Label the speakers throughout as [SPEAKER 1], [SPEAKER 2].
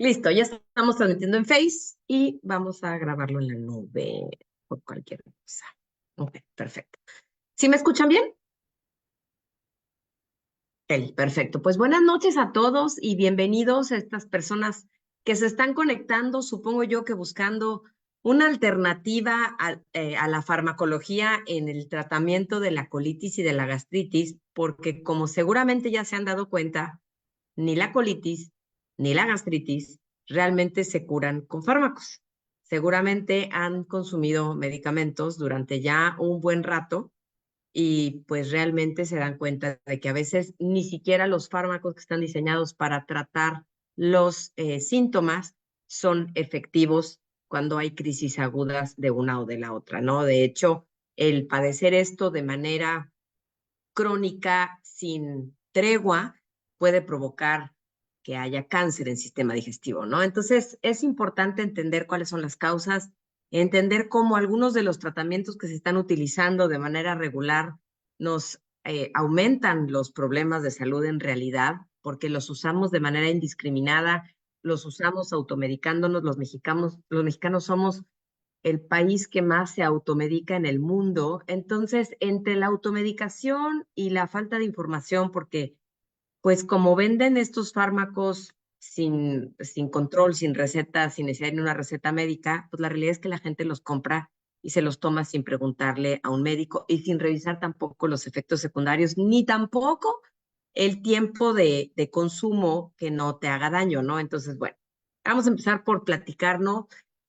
[SPEAKER 1] Listo, ya estamos transmitiendo en Face y vamos a grabarlo en la nube por cualquier cosa. Ok, perfecto. ¿Sí me escuchan bien? Ok, perfecto. Pues buenas noches a todos y bienvenidos a estas personas que se están conectando, supongo yo que buscando una alternativa a la farmacología en el tratamiento de la colitis y de la gastritis, porque como seguramente ya se han dado cuenta, ni la colitis ni la gastritis realmente se curan con fármacos. Seguramente han consumido medicamentos durante ya un buen rato y pues realmente se dan cuenta de que a veces ni siquiera los fármacos que están diseñados para tratar los síntomas son efectivos cuando hay crisis agudas de una o de la otra, ¿no? De hecho, el padecer esto de manera crónica sin tregua puede provocar que haya cáncer en el sistema digestivo, ¿no? Entonces, es importante entender cuáles son las causas, entender cómo algunos de los tratamientos que se están utilizando de manera regular nos aumentan los problemas de salud en realidad, porque los usamos de manera indiscriminada, los usamos automedicándonos, los mexicanos somos el país que más se automedica en el mundo. Entonces, entre la automedicación y la falta de información, porque pues como venden estos fármacos sin control, sin receta, sin necesidad de una receta médica, pues la realidad es que la gente los compra y se los toma sin preguntarle a un médico y sin revisar tampoco los efectos secundarios, ni tampoco el tiempo de consumo que no te haga daño, ¿no? Entonces, bueno, vamos a empezar por platicarnos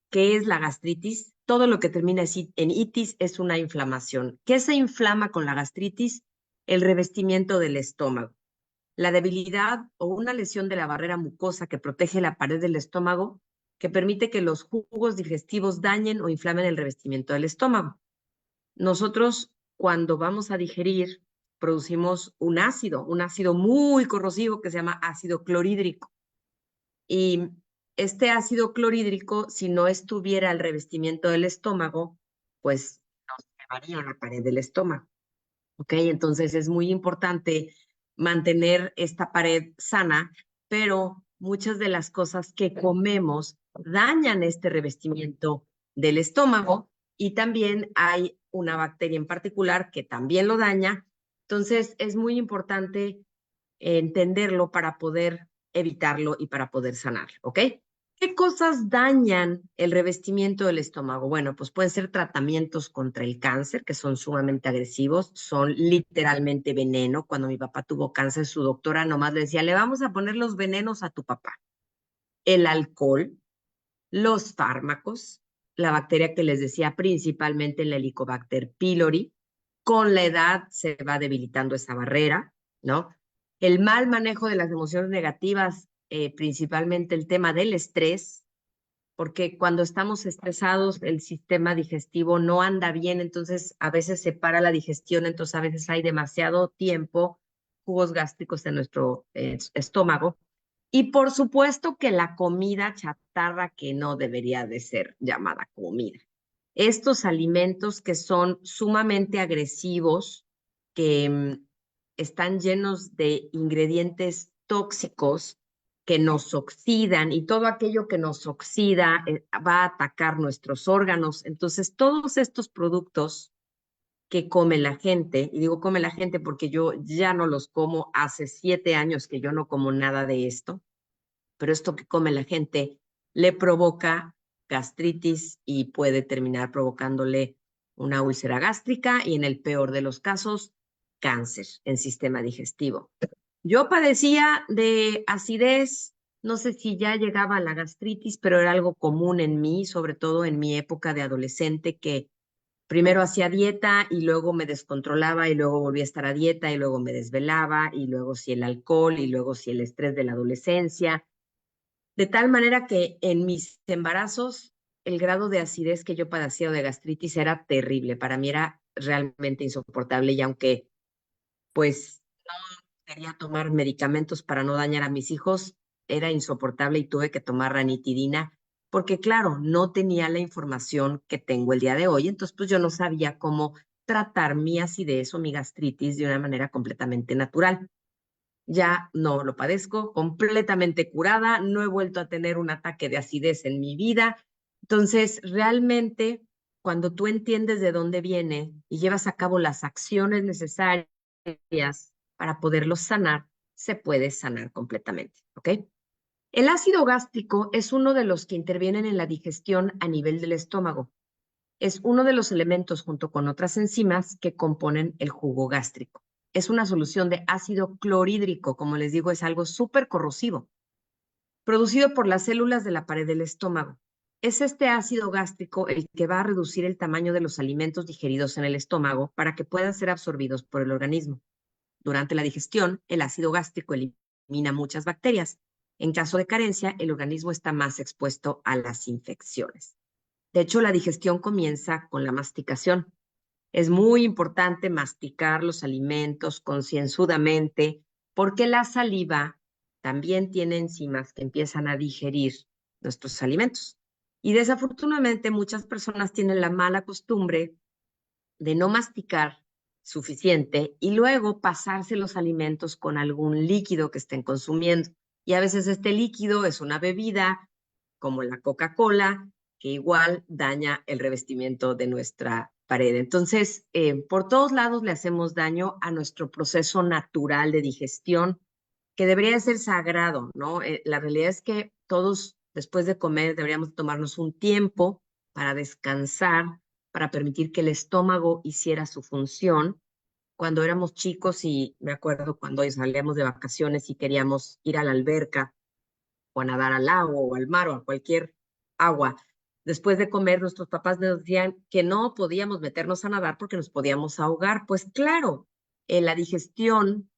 [SPEAKER 1] qué es la gastritis. Todo lo que termina en itis es una inflamación. ¿Qué se inflama con la gastritis? El revestimiento del estómago. La debilidad o una lesión de la barrera mucosa que protege la pared del estómago, que permite que los jugos digestivos dañen o inflamen el revestimiento del estómago. Nosotros, cuando vamos a digerir, producimos un ácido muy corrosivo que se llama ácido clorhídrico. Y este ácido clorhídrico, si no estuviera el revestimiento del estómago, pues nos quemaría la pared del estómago. ¿Ok? Entonces es muy importante mantener esta pared sana, pero muchas de las cosas que comemos dañan este revestimiento del estómago y también hay una bacteria en particular que también lo daña. Entonces es muy importante entenderlo para poder evitarlo y para poder sanar, ¿ok? ¿Qué cosas dañan el revestimiento del estómago? Bueno, pues pueden ser tratamientos contra el cáncer, que son sumamente agresivos, son literalmente veneno. Cuando mi papá tuvo cáncer, su doctora nomás le decía, le vamos a poner los venenos a tu papá. El alcohol, los fármacos, la bacteria que les decía principalmente el Helicobacter pylori, con la edad se va debilitando esa barrera, ¿no? El mal manejo de las emociones negativas, principalmente el tema del estrés, porque cuando estamos estresados el sistema digestivo no anda bien, entonces a veces se para la digestión, entonces a veces hay demasiado tiempo, jugos gástricos en nuestro estómago. Y por supuesto que la comida chatarra que no debería de ser llamada comida. Estos alimentos que son sumamente agresivos, que están llenos de ingredientes tóxicos que nos oxidan y todo aquello que nos oxida va a atacar nuestros órganos. Entonces, todos estos productos que come la gente, y digo come la gente porque yo ya no los como, hace 7 años que yo no como nada de esto, pero esto que come la gente le provoca gastritis y puede terminar provocándole una úlcera gástrica y en el peor de los casos, cáncer en sistema digestivo. Yo padecía de acidez, no sé si ya llegaba a la gastritis, pero era algo común en mí, sobre todo en mi época de adolescente, que primero hacía dieta y luego me descontrolaba y luego volvía a estar a dieta y luego me desvelaba y luego si el alcohol y luego si el estrés de la adolescencia. De tal manera que en mis embarazos el grado de acidez que yo padecía o de gastritis era terrible. Para mí era realmente insoportable y aunque pues quería tomar medicamentos para no dañar a mis hijos, era insoportable y tuve que tomar ranitidina porque, claro, no tenía la información que tengo el día de hoy, entonces pues yo no sabía cómo tratar mi acidez o mi gastritis de una manera completamente natural. ya no lo padezco, completamente curada, no he vuelto a tener un ataque de acidez en mi vida. Entonces, realmente, cuando tú entiendes de dónde viene y llevas a cabo las acciones necesarias para poderlo sanar, se puede sanar completamente, ¿ok? El ácido gástrico es uno de los que intervienen en la digestión a nivel del estómago. Es uno de los elementos junto con otras enzimas que componen el jugo gástrico. Es una solución de ácido clorhídrico, como les digo, es algo súper corrosivo, producido por las células de la pared del estómago. Es este ácido gástrico el que va a reducir el tamaño de los alimentos digeridos en el estómago para que puedan ser absorbidos por el organismo. Durante la digestión, el ácido gástrico elimina muchas bacterias. En caso de carencia, el organismo está más expuesto a las infecciones. De hecho, la digestión comienza con la masticación. Es muy importante masticar los alimentos concienzudamente porque la saliva también tiene enzimas que empiezan a digerir nuestros alimentos. Y desafortunadamente muchas personas tienen la mala costumbre de no masticar suficiente y luego pasarse los alimentos con algún líquido que estén consumiendo. Y a veces este líquido es una bebida como la Coca-Cola, que igual daña el revestimiento de nuestra pared. Entonces, por todos lados le hacemos daño a nuestro proceso natural de digestión, que debería ser sagrado, ¿no? La realidad es que todos después de comer deberíamos tomarnos un tiempo para descansar, para permitir que el estómago hiciera su función. Cuando éramos chicos, y me acuerdo cuando salíamos de vacaciones y queríamos ir a la alberca o a nadar al lago o al mar o a cualquier agua, después de comer nuestros papás nos decían que no podíamos meternos a nadar porque nos podíamos ahogar. Pues claro, la digestión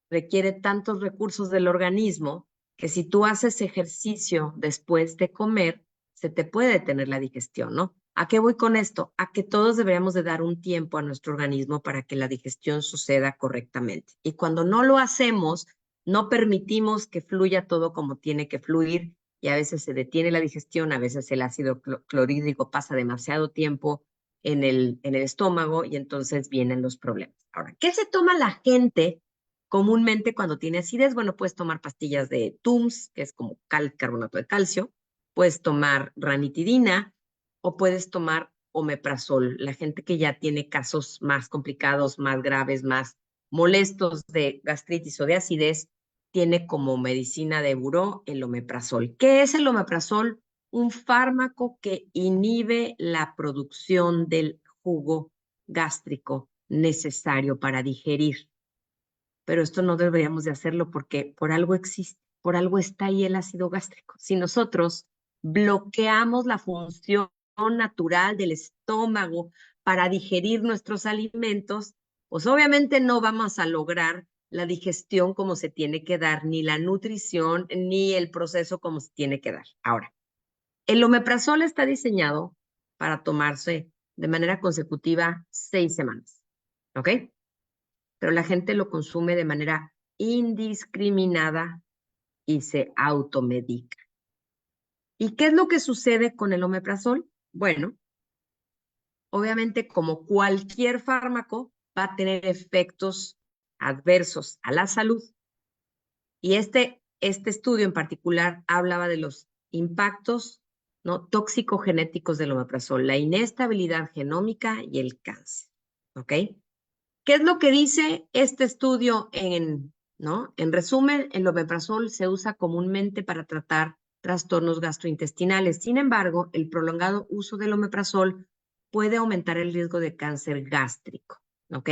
[SPEAKER 1] requiere tantos recursos del organismo que si tú haces ejercicio después de comer, se te puede detener la digestión, ¿no? ¿A qué voy con esto? A que todos deberíamos de dar un tiempo a nuestro organismo para que la digestión suceda correctamente. Y cuando no lo hacemos, no permitimos que fluya todo como tiene que fluir y a veces se detiene la digestión, a veces el ácido clorhídrico pasa demasiado tiempo en el estómago y entonces vienen los problemas. Ahora, ¿qué se toma la gente comúnmente cuando tiene acidez? Bueno, puedes tomar pastillas de TUMS, que es como carbonato de calcio, puedes tomar ranitidina o puedes tomar omeprazol. La gente que ya tiene casos más complicados, más graves, más molestos de gastritis o de acidez, tiene como medicina de buró el omeprazol. ¿Qué es el omeprazol? Un fármaco que inhibe la producción del jugo gástrico necesario para digerir. Pero esto no deberíamos de hacerlo porque por algo existe, por algo está ahí el ácido gástrico. Si nosotros bloqueamos la función natural del estómago para digerir nuestros alimentos, pues obviamente no vamos a lograr la digestión como se tiene que dar, ni la nutrición, ni el proceso como se tiene que dar. Ahora, el omeprazol está diseñado para tomarse de manera consecutiva 6 semanas, ¿ok? Pero la gente lo consume de manera indiscriminada y se automedica. ¿Y qué es lo que sucede con el omeprazol? Bueno, obviamente como cualquier fármaco va a tener efectos adversos a la salud. Y este estudio en particular hablaba de los impactos, ¿no?, tóxico-genéticos del omeprazol, la inestabilidad genómica y el cáncer, ¿ok? ¿Qué es lo que dice este estudio ¿no? En resumen, el omeprazol se usa comúnmente para tratar trastornos gastrointestinales. Sin embargo, el prolongado uso del omeprazol puede aumentar el riesgo de cáncer gástrico, ¿ok?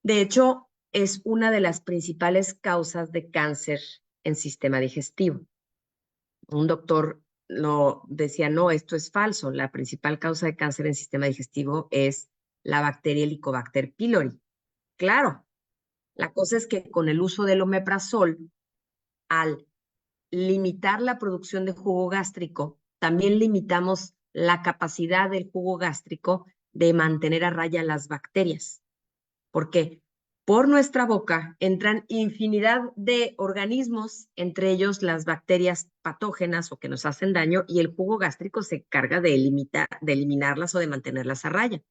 [SPEAKER 1] De hecho, es una de las principales causas de cáncer en sistema digestivo. Un doctor lo decía, no, esto es falso. La principal causa de cáncer en sistema digestivo es la bacteria Helicobacter pylori. Claro, la cosa es que con el uso del omeprazol, al limitar la producción de jugo gástrico, también limitamos la capacidad del jugo gástrico de mantener a raya las bacterias. Porque por nuestra boca entran infinidad de organismos, entre ellos las bacterias patógenas o que nos hacen daño, y el jugo gástrico se encarga de eliminarlas o de mantenerlas a raya.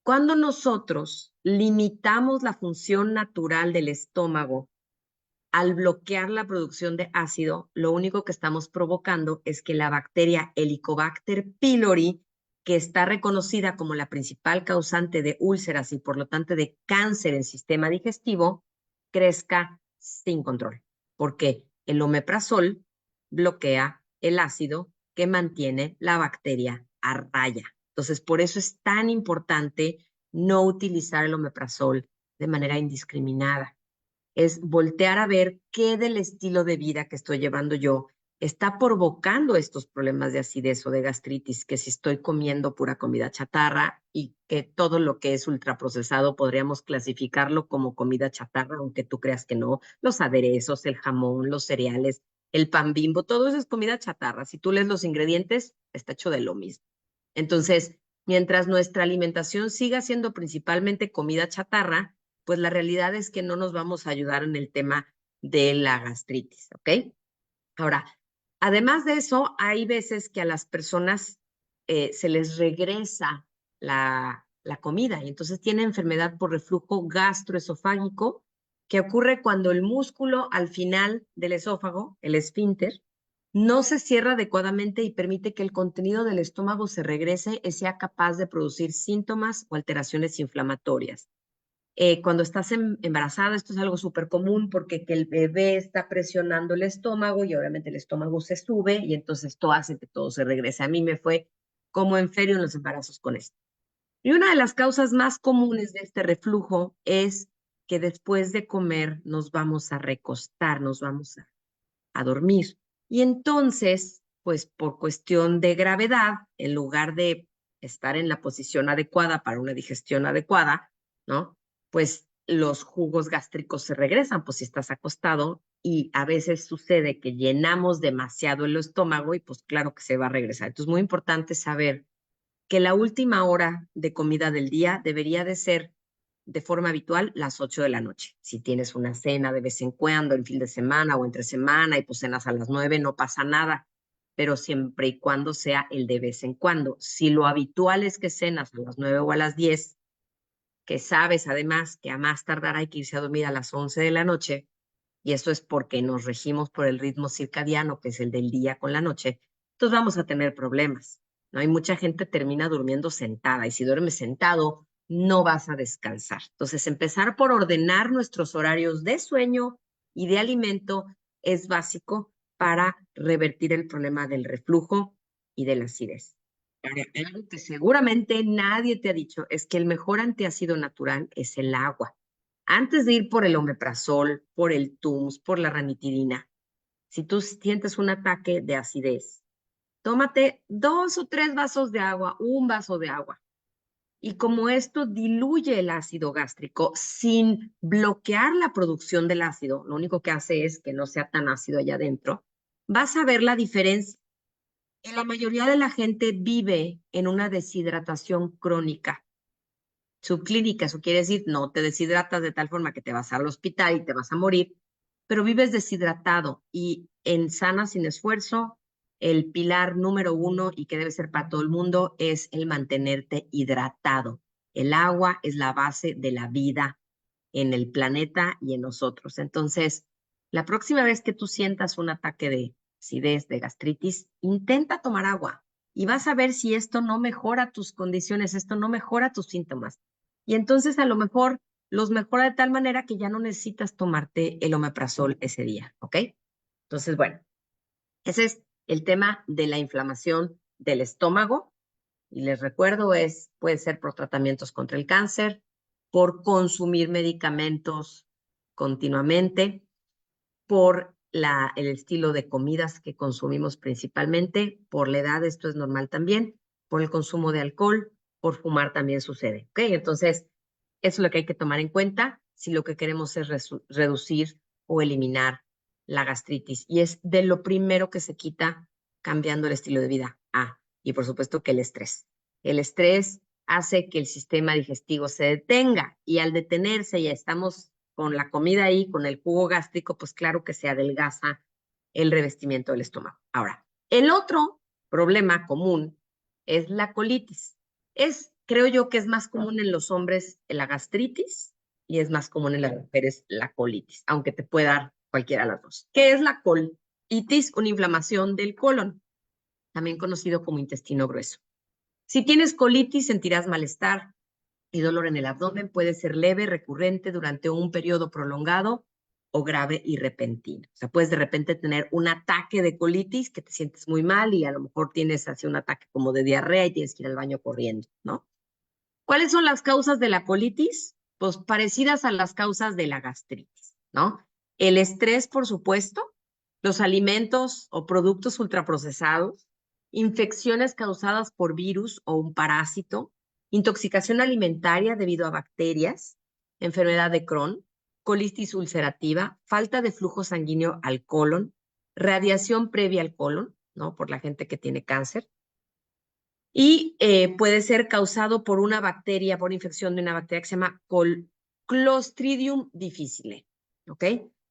[SPEAKER 1] Cuando nosotros limitamos la función natural del estómago al bloquear la producción de ácido, lo único que estamos provocando es que la bacteria Helicobacter pylori, que está reconocida como la principal causante de úlceras y por lo tanto de cáncer en sistema digestivo, crezca sin control, porque el omeprazol bloquea el ácido que mantiene la bacteria a raya. Entonces, por eso es tan importante no utilizar el omeprazol de manera indiscriminada. Es voltear a ver qué del estilo de vida que estoy llevando yo está provocando estos problemas de acidez o de gastritis, que si estoy comiendo pura comida chatarra y que todo lo que es ultraprocesado podríamos clasificarlo como comida chatarra, aunque tú creas que no, los aderezos, el jamón, los cereales, el pan Bimbo, todo eso es comida chatarra. Si tú lees los ingredientes, está hecho de lo mismo. Entonces, mientras nuestra alimentación siga siendo principalmente comida chatarra, pues la realidad es que no nos vamos a ayudar en el tema de la gastritis, ¿ok? Ahora, además de eso, hay veces que a las personas se les regresa la comida y entonces tienen enfermedad por reflujo gastroesofágico que ocurre cuando el músculo al final del esófago, el esfínter, no se cierra adecuadamente y permite que el contenido del estómago se regrese y sea capaz de producir síntomas o alteraciones inflamatorias. Cuando estás embarazada, esto es algo súper común porque que el bebé está presionando el estómago y obviamente el estómago se sube y entonces esto hace que todo se regrese. A mí me fue como en ferio en los embarazos con esto. Y una de las causas más comunes de este reflujo es que después de comer nos vamos a recostar, nos vamos a dormir. Y entonces, pues por cuestión de gravedad, en lugar de estar en la posición adecuada para una digestión adecuada, ¿no? Pues los jugos gástricos se regresan, pues si estás acostado y a veces sucede que llenamos demasiado el estómago y pues claro que se va a regresar. Entonces es muy importante saber que la última hora de comida del día debería de ser de forma habitual las 8 de la noche. Si tienes una cena de vez en cuando, el fin de semana o entre semana y pues cenas a las 9, no pasa nada, pero siempre y cuando sea el de vez en cuando. Si lo habitual es que cenas a las 9 o a las 10, que sabes además que a más tardar hay que irse a dormir a las 11 de la noche, y eso es porque nos regimos por el ritmo circadiano, que es el del día con la noche, entonces vamos a tener problemas. ¿No? Hay mucha gente termina durmiendo sentada y si duermes sentado, no vas a descansar. Entonces, empezar por ordenar nuestros horarios de sueño y de alimento es básico para revertir el problema del reflujo y de la acidez. Ahora, algo que seguramente nadie te ha dicho es que el mejor antiácido natural es el agua. Antes de ir por el omeprazol, por el Tums, por la ranitidina, si tú sientes un ataque de acidez, tómate 2 o 3 vasos de agua, un vaso de agua. Y como esto diluye el ácido gástrico sin bloquear la producción del ácido, lo único que hace es que no sea tan ácido allá adentro, vas a ver la diferencia. Y la mayoría de la gente vive en una deshidratación crónica subclínica. Eso quiere decir, no te deshidratas de tal forma que te vas al hospital y te vas a morir, pero vives deshidratado y en Sana Sin Esfuerzo, el pilar número 1 y que debe ser para todo el mundo es el mantenerte hidratado. El agua es la base de la vida en el planeta y en nosotros. Entonces, la próxima vez que tú sientas un ataque de acidez, de gastritis, intenta tomar agua y vas a ver si esto no mejora tus condiciones, esto no mejora tus síntomas. Y entonces a lo mejor los mejora de tal manera que ya no necesitas tomarte el omeprazol ese día, ¿ok? Entonces, bueno, ese es el tema de la inflamación del estómago. Y les recuerdo, puede ser por tratamientos contra el cáncer, por consumir medicamentos continuamente, por el estilo de comidas que consumimos principalmente, por la edad, esto es normal también, por el consumo de alcohol, por fumar también sucede. ¿Ok? Entonces, eso es lo que hay que tomar en cuenta si lo que queremos es reducir o eliminar la gastritis. Y es de lo primero que se quita cambiando el estilo de vida. Y por supuesto que el estrés. El estrés hace que el sistema digestivo se detenga y al detenerse ya estamos con la comida ahí, con el jugo gástrico, pues claro que se adelgaza el revestimiento del estómago. Ahora, el otro problema común es la colitis. Es creo yo que es más común en los hombres la gastritis y es más común en las mujeres la colitis, aunque te pueda dar cualquiera de las dos. ¿Qué es la colitis? Una inflamación del colon, también conocido como intestino grueso. Si tienes colitis, sentirás malestar y dolor en el abdomen. Puede ser leve, recurrente durante un periodo prolongado o grave y repentino. O sea, puedes de repente tener un ataque de colitis que te sientes muy mal y a lo mejor tienes así un ataque como de diarrea y tienes que ir al baño corriendo, ¿no? ¿Cuáles son las causas de la colitis? Pues parecidas a las causas de la gastritis, ¿no? El estrés, por supuesto, los alimentos o productos ultraprocesados, infecciones causadas por virus o un parásito, intoxicación alimentaria debido a bacterias, enfermedad de Crohn, colitis ulcerativa, falta de flujo sanguíneo al colon, radiación previa al colon, ¿no? Por la gente que tiene cáncer, y puede ser causado por una bacteria, por infección de una bacteria que se llama Clostridium difficile, ¿ok?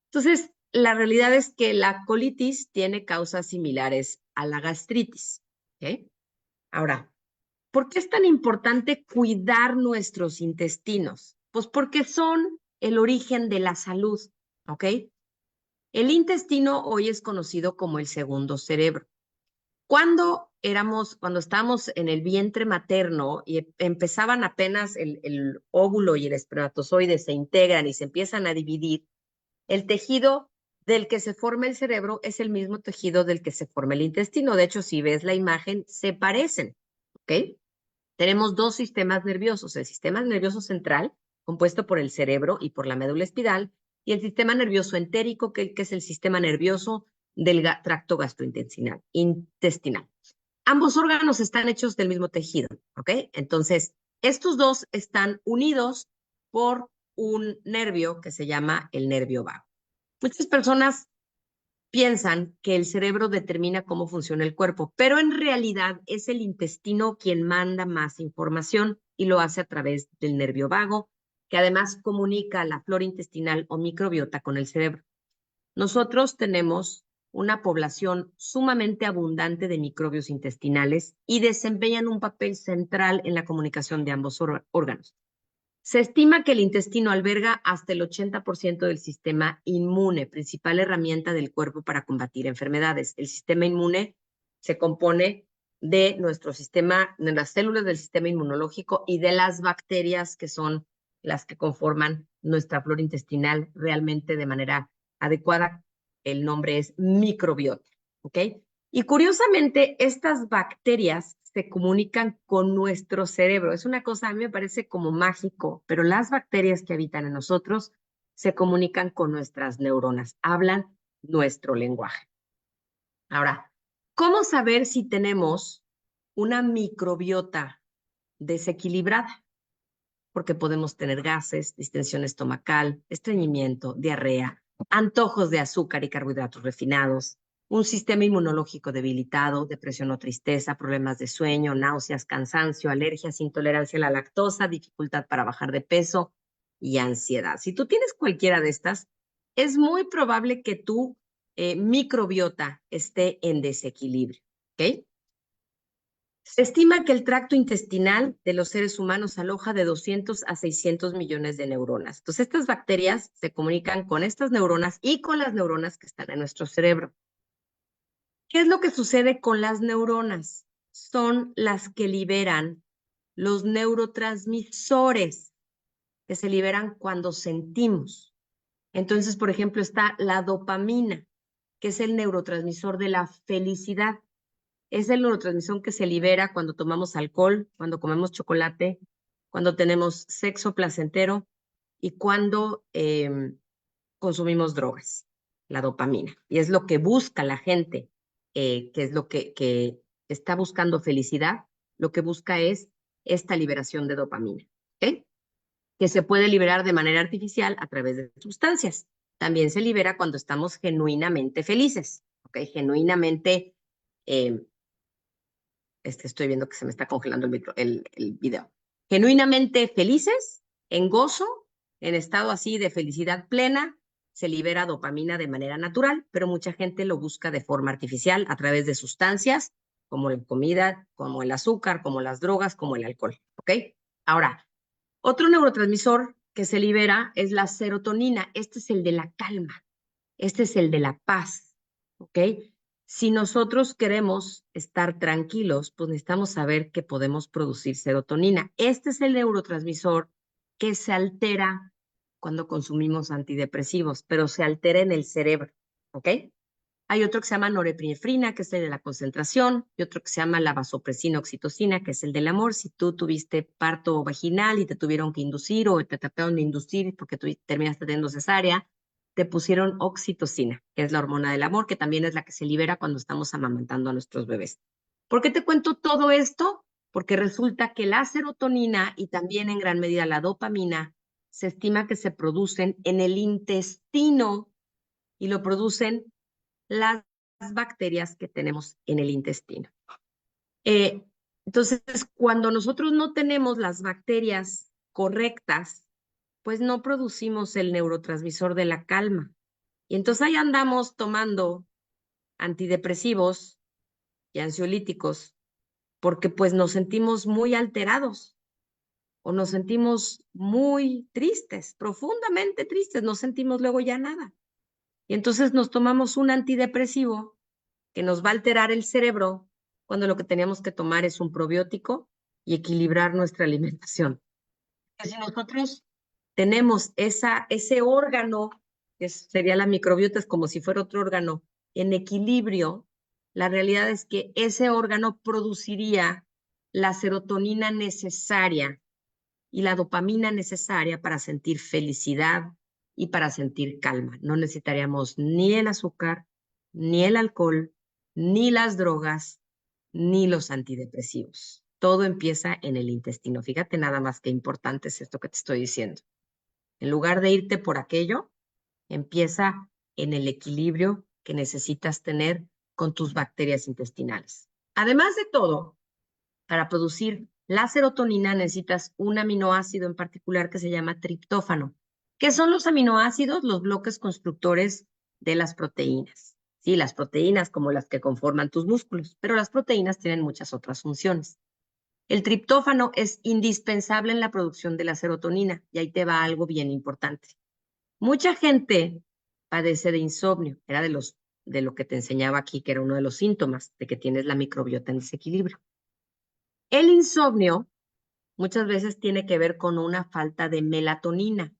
[SPEAKER 1] Entonces, la realidad es que la colitis tiene causas similares a la gastritis, ¿ok? Ahora, ¿por qué es tan importante cuidar nuestros intestinos? Pues porque son el origen de la salud, ¿ok? El intestino hoy es conocido como el segundo cerebro. Cuando estábamos en el vientre materno y empezaban apenas el óvulo y el espermatozoide se integran y se empiezan a dividir, el tejido del que se forma el cerebro es el mismo tejido del que se forma el intestino. De hecho, si ves la imagen, se parecen, ¿ok? Tenemos dos sistemas nerviosos, el sistema nervioso central, compuesto por el cerebro y por la médula espinal, y el sistema nervioso entérico, que es el sistema nervioso del tracto gastrointestinal. Ambos órganos están hechos del mismo tejido, ¿ok? Entonces, estos dos están unidos por un nervio que se llama el nervio vago. Muchas personas piensan que el cerebro determina cómo funciona el cuerpo, pero en realidad es el intestino quien manda más información y lo hace a través del nervio vago, que además comunica la flora intestinal o microbiota con el cerebro. Nosotros tenemos una población sumamente abundante de microbios intestinales y desempeñan un papel central en la comunicación de ambos órganos. Se estima que el intestino alberga hasta el 80% del sistema inmune, principal herramienta del cuerpo para combatir enfermedades. El sistema inmune se compone de nuestro sistema, de las células del sistema inmunológico y de las bacterias que son las que conforman nuestra flora intestinal realmente de manera adecuada. El nombre es microbiota, ¿ok? Y curiosamente, estas bacterias se comunican con nuestro cerebro. Es una cosa, a mí me parece como mágico, pero las bacterias que habitan en nosotros se comunican con nuestras neuronas, hablan nuestro lenguaje. Ahora, ¿cómo saber si tenemos una microbiota desequilibrada? Porque podemos tener gases, distensión estomacal, estreñimiento, diarrea, antojos de azúcar y carbohidratos refinados, un sistema inmunológico debilitado, depresión o tristeza, problemas de sueño, náuseas, cansancio, alergias, intolerancia a la lactosa, dificultad para bajar de peso y ansiedad. Si tú tienes cualquiera de estas, es muy probable que tu microbiota esté en desequilibrio, ¿ok? Se estima que el tracto intestinal de los seres humanos aloja de 200 a 600 millones de neuronas. Entonces, estas bacterias se comunican con estas neuronas y con las neuronas que están en nuestro cerebro. ¿Qué es lo que sucede con las neuronas? Son las que liberan los neurotransmisores que se liberan cuando sentimos. Entonces, por ejemplo, está la dopamina, que es el neurotransmisor de la felicidad. Es el neurotransmisor que se libera cuando tomamos alcohol, cuando comemos chocolate, cuando tenemos sexo placentero y cuando consumimos drogas, la dopamina. Y es lo que busca la gente, que es lo que está buscando felicidad, lo que busca es esta liberación de dopamina, ¿ok? Que se puede liberar de manera artificial a través de sustancias. También se libera cuando estamos genuinamente felices, ¿ok? Genuinamente estoy viendo que se me está congelando el video. Genuinamente felices, en gozo, en estado así de felicidad plena, se libera dopamina de manera natural, pero mucha gente lo busca de forma artificial a través de sustancias como la comida, como el azúcar, como las drogas, como el alcohol. ¿ok? Ahora, otro neurotransmisor que se libera es la serotonina. Este es el de la calma, este es el de la paz, ¿ok? Si nosotros queremos estar tranquilos, pues necesitamos saber que podemos producir serotonina. Este es el neurotransmisor que se altera cuando consumimos antidepresivos, pero se altera en el cerebro, ¿ok? Hay otro que se llama norepinefrina, que es el de la concentración, y otro que se llama la vasopresina oxitocina, que es el del amor. Si tú tuviste parto vaginal y te tuvieron que inducir o te trataron de inducir porque tú terminaste teniendo cesárea, te pusieron oxitocina, que es la hormona del amor, que también es la que se libera cuando estamos amamantando a nuestros bebés. ¿Por qué te cuento todo esto? Porque resulta que la serotonina y también en gran medida la dopamina se estima que se producen en el intestino y lo producen las bacterias que tenemos en el intestino. Eh, entonces, cuando nosotros no tenemos las bacterias correctas, pues no producimos el neurotransmisor de la calma. Y entonces ahí andamos tomando antidepresivos y ansiolíticos porque pues nos sentimos muy alterados o nos sentimos muy tristes, profundamente tristes, no sentimos luego ya nada. Y entonces nos tomamos un antidepresivo que nos va a alterar el cerebro cuando lo que teníamos que tomar es un probiótico y equilibrar nuestra alimentación. Que si nosotros tenemos ese órgano, que sería la microbiota, es como si fuera otro órgano, en equilibrio, la realidad es que ese órgano produciría la serotonina necesaria y la dopamina necesaria para sentir felicidad y para sentir calma. No necesitaríamos ni el azúcar, ni el alcohol, ni las drogas, ni los antidepresivos. Todo empieza en el intestino. Fíjate nada más qué importante es esto que te estoy diciendo. En lugar de irte por aquello, empieza en el equilibrio que necesitas tener con tus bacterias intestinales. Además de todo, para producir la serotonina necesitas un aminoácido en particular que se llama triptófano. ¿Qué son los aminoácidos? Los bloques constructores de las proteínas. Sí, las proteínas como las que conforman tus músculos, pero las proteínas tienen muchas otras funciones. El triptófano es indispensable en la producción de la serotonina y ahí te va algo bien importante. Mucha gente padece de insomnio, era de lo que te enseñaba aquí, que era uno de los síntomas de que tienes la microbiota en desequilibrio. El insomnio muchas veces tiene que ver con una falta de melatonina.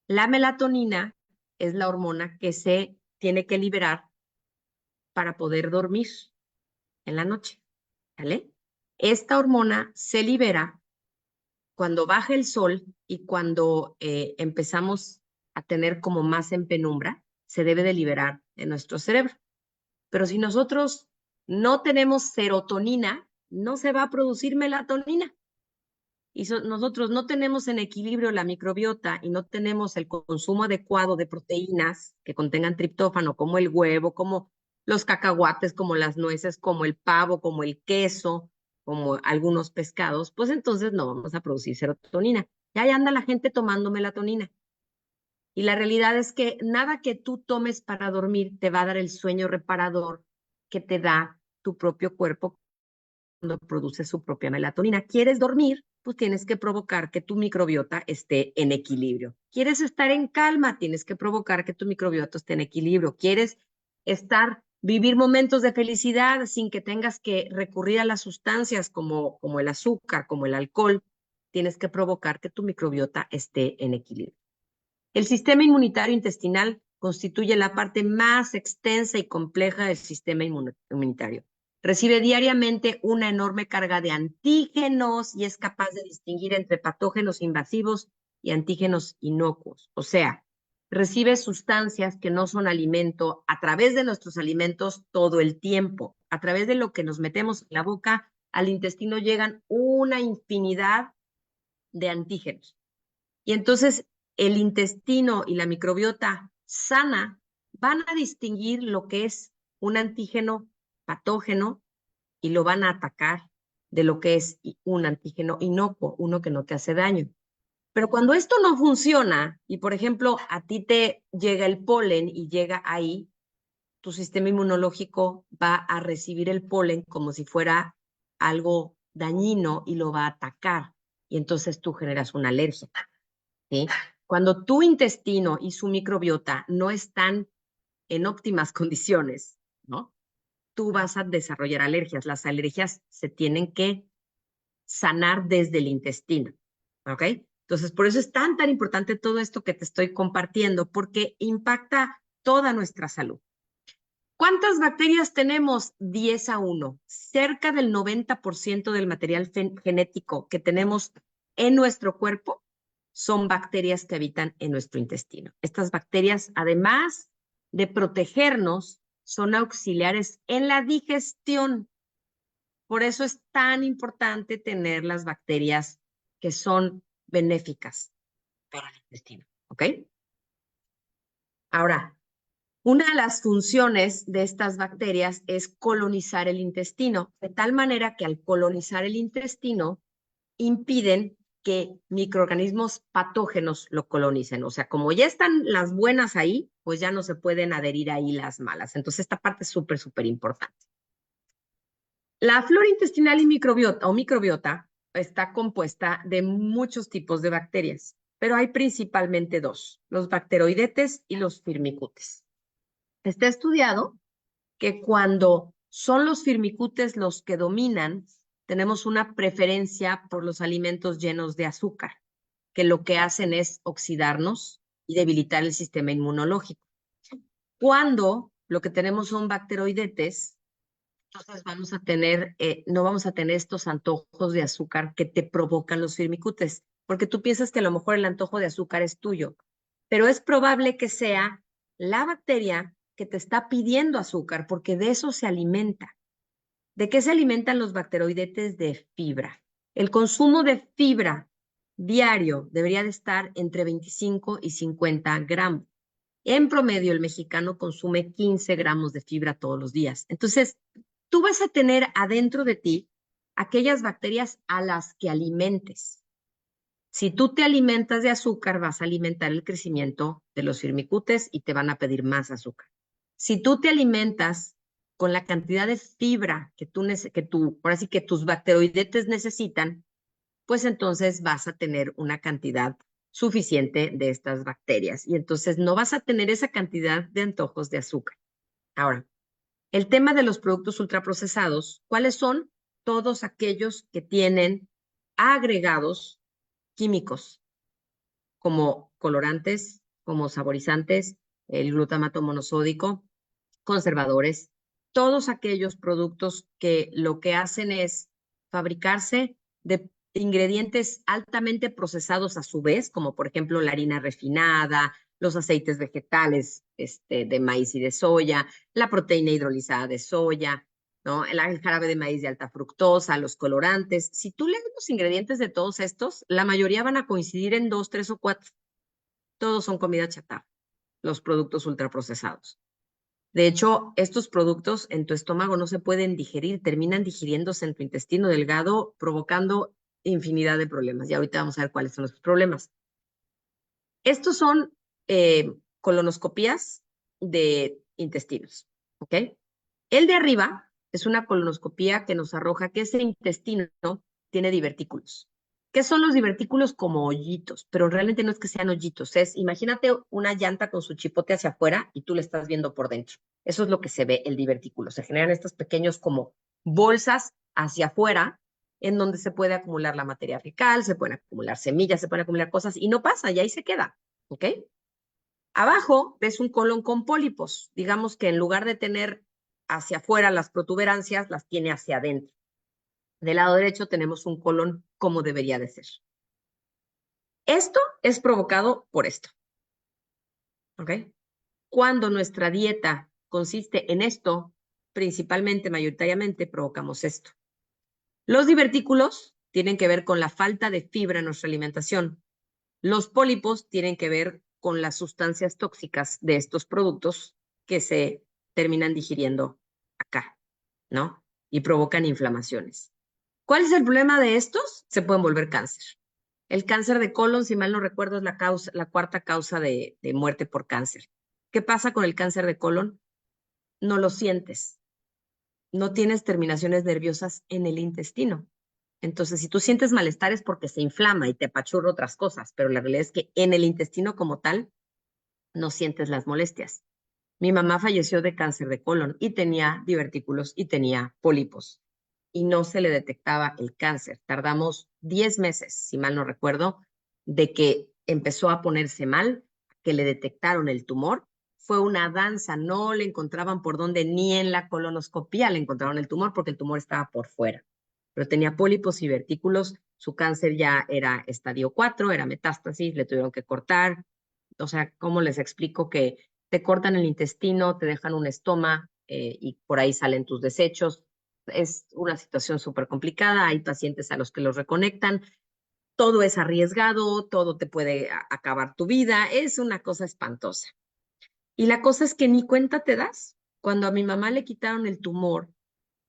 [SPEAKER 1] La melatonina es la hormona que se tiene que liberar para poder dormir en la noche, ¿vale? Esta hormona se libera cuando baja el sol y cuando empezamos a tener como más en penumbra, se debe de liberar en nuestro cerebro. Pero si nosotros no tenemos serotonina, no se va a producir melatonina. Y nosotros no tenemos en equilibrio la microbiota y no tenemos el consumo adecuado de proteínas que contengan triptófano, como el huevo, como los cacahuates, como las nueces, como el pavo, como el queso, como algunos pescados, pues entonces no vamos a producir serotonina. Y ahí anda la gente tomando melatonina. Y la realidad es que nada que tú tomes para dormir te va a dar el sueño reparador que te da tu propio cuerpo cuando produce su propia melatonina. ¿Quieres dormir? Pues tienes que provocar que tu microbiota esté en equilibrio. ¿Quieres estar en calma? Tienes que provocar que tu microbiota esté en equilibrio. ¿Quieres vivir momentos de felicidad sin que tengas que recurrir a las sustancias como el azúcar, como el alcohol? Tienes que provocar que tu microbiota esté en equilibrio. El sistema inmunitario intestinal constituye la parte más extensa y compleja del sistema inmunitario. Recibe diariamente una enorme carga de antígenos y es capaz de distinguir entre patógenos invasivos y antígenos inocuos. O sea, recibe sustancias que no son alimento a través de nuestros alimentos todo el tiempo. A través de lo que nos metemos en la boca, al intestino llegan una infinidad de antígenos. Y entonces el intestino y la microbiota sana van a distinguir lo que es un antígeno patógeno y lo van a atacar de lo que es un antígeno inocuo, uno que no te hace daño. Pero cuando esto no funciona y, por ejemplo, a ti te llega el polen y llega ahí, tu sistema inmunológico va a recibir el polen como si fuera algo dañino y lo va a atacar. Y entonces tú generas una alergia, ¿sí? Cuando tu intestino y su microbiota no están en óptimas condiciones, ¿no? Tú vas a desarrollar alergias. Las alergias se tienen que sanar desde el intestino, ¿ok? Entonces, por eso es tan importante todo esto que te estoy compartiendo, porque impacta toda nuestra salud. ¿Cuántas bacterias tenemos? 10 a 1. Cerca del 90% del material genético que tenemos en nuestro cuerpo son bacterias que habitan en nuestro intestino. Estas bacterias, además de protegernos, son auxiliares en la digestión. Por eso es tan importante tener las bacterias que son benéficas para el intestino, ¿ok? Ahora, una de las funciones de estas bacterias es colonizar el intestino, de tal manera que al colonizar el intestino impiden que microorganismos patógenos lo colonicen. O sea, como ya están las buenas ahí, pues ya no se pueden adherir ahí las malas. Entonces, esta parte es súper importante. La flora intestinal y microbiota está compuesta de muchos tipos de bacterias, pero hay principalmente dos, los bacteroidetes y los firmicutes. Está estudiado que cuando son los firmicutes los que dominan, tenemos una preferencia por los alimentos llenos de azúcar, que lo que hacen es oxidarnos y debilitar el sistema inmunológico. Cuando lo que tenemos son bacteroidetes, entonces no vamos a tener estos antojos de azúcar que te provocan los firmicutes, porque tú piensas que a lo mejor el antojo de azúcar es tuyo, pero es probable que sea la bacteria que te está pidiendo azúcar, porque de eso se alimenta. ¿De qué se alimentan los bacteroidetes? De fibra. El consumo de fibra diario debería de estar entre 25 y 50 gramos. En promedio, el mexicano consume 15 gramos de fibra todos los días. Entonces, tú vas a tener adentro de ti aquellas bacterias a las que alimentes. Si tú te alimentas de azúcar, vas a alimentar el crecimiento de los firmicutes y te van a pedir más azúcar. Si tú te alimentas con la cantidad de fibra ahora sí que tus bacteroidetes necesitan, pues entonces vas a tener una cantidad suficiente de estas bacterias y entonces no vas a tener esa cantidad de antojos de azúcar. Ahora, el tema de los productos ultraprocesados, ¿cuáles son? Todos aquellos que tienen agregados químicos como colorantes, como saborizantes, el glutamato monosódico, conservadores, todos aquellos productos que lo que hacen es fabricarse de ingredientes altamente procesados a su vez, como por ejemplo la harina refinada, los aceites vegetales de maíz y de soya, la proteína hidrolizada de soya, ¿no? El jarabe de maíz de alta fructosa, los colorantes. Si tú lees los ingredientes de todos estos, la mayoría van a coincidir en 2, 3 o 4. Todos son comida chatarra, los productos ultraprocesados. De hecho, estos productos en tu estómago no se pueden digerir, terminan digiriéndose en tu intestino delgado, provocando infinidad de problemas. Y ahorita vamos a ver cuáles son los problemas. Estos son colonoscopías de intestinos, ¿ok? El de arriba es una colonoscopía que nos arroja que ese intestino tiene divertículos. ¿Qué son los divertículos? Como hoyitos, pero realmente no es que sean hoyitos. Imagínate una llanta con su chipote hacia afuera y tú le estás viendo por dentro. Eso es lo que se ve el divertículo. Se generan estos pequeños como bolsas hacia afuera en donde se puede acumular la materia fecal, se pueden acumular semillas, se pueden acumular cosas y no pasa, y ahí se queda, ¿ok? Abajo ves un colon con pólipos. Digamos que en lugar de tener hacia afuera las protuberancias, las tiene hacia adentro. Del lado derecho tenemos un colon como debería de ser. Esto es provocado por esto. ¿Ok? Cuando nuestra dieta consiste en esto, principalmente, mayoritariamente, provocamos esto. Los divertículos tienen que ver con la falta de fibra en nuestra alimentación. Los pólipos tienen que ver con las sustancias tóxicas de estos productos que se terminan digiriendo acá, ¿no? Y provocan inflamaciones. ¿Cuál es el problema de estos? Se pueden volver cáncer. El cáncer de colon, si mal no recuerdo, es la cuarta causa de muerte por cáncer. ¿Qué pasa con el cáncer de colon? No lo sientes. No tienes terminaciones nerviosas en el intestino. Entonces, si tú sientes malestar es porque se inflama y te apachurra otras cosas, pero la realidad es que en el intestino como tal no sientes las molestias. Mi mamá falleció de cáncer de colon y tenía divertículos y tenía pólipos y no se le detectaba el cáncer. Tardamos 10 meses, si mal no recuerdo, de que empezó a ponerse mal, que le detectaron el tumor. Fue una danza, no le encontraban por dónde, ni en la colonoscopía le encontraron el tumor porque el tumor estaba por fuera. Pero tenía pólipos y vertículos, su cáncer ya era estadio 4, era metástasis, le tuvieron que cortar. O sea, ¿cómo les explico que te cortan el intestino, te dejan un estoma y por ahí salen tus desechos? Es una situación súper complicada, hay pacientes a los que los reconectan, todo es arriesgado, todo te puede acabar tu vida, es una cosa espantosa. Y la cosa es que ni cuenta te das. Cuando a mi mamá le quitaron el tumor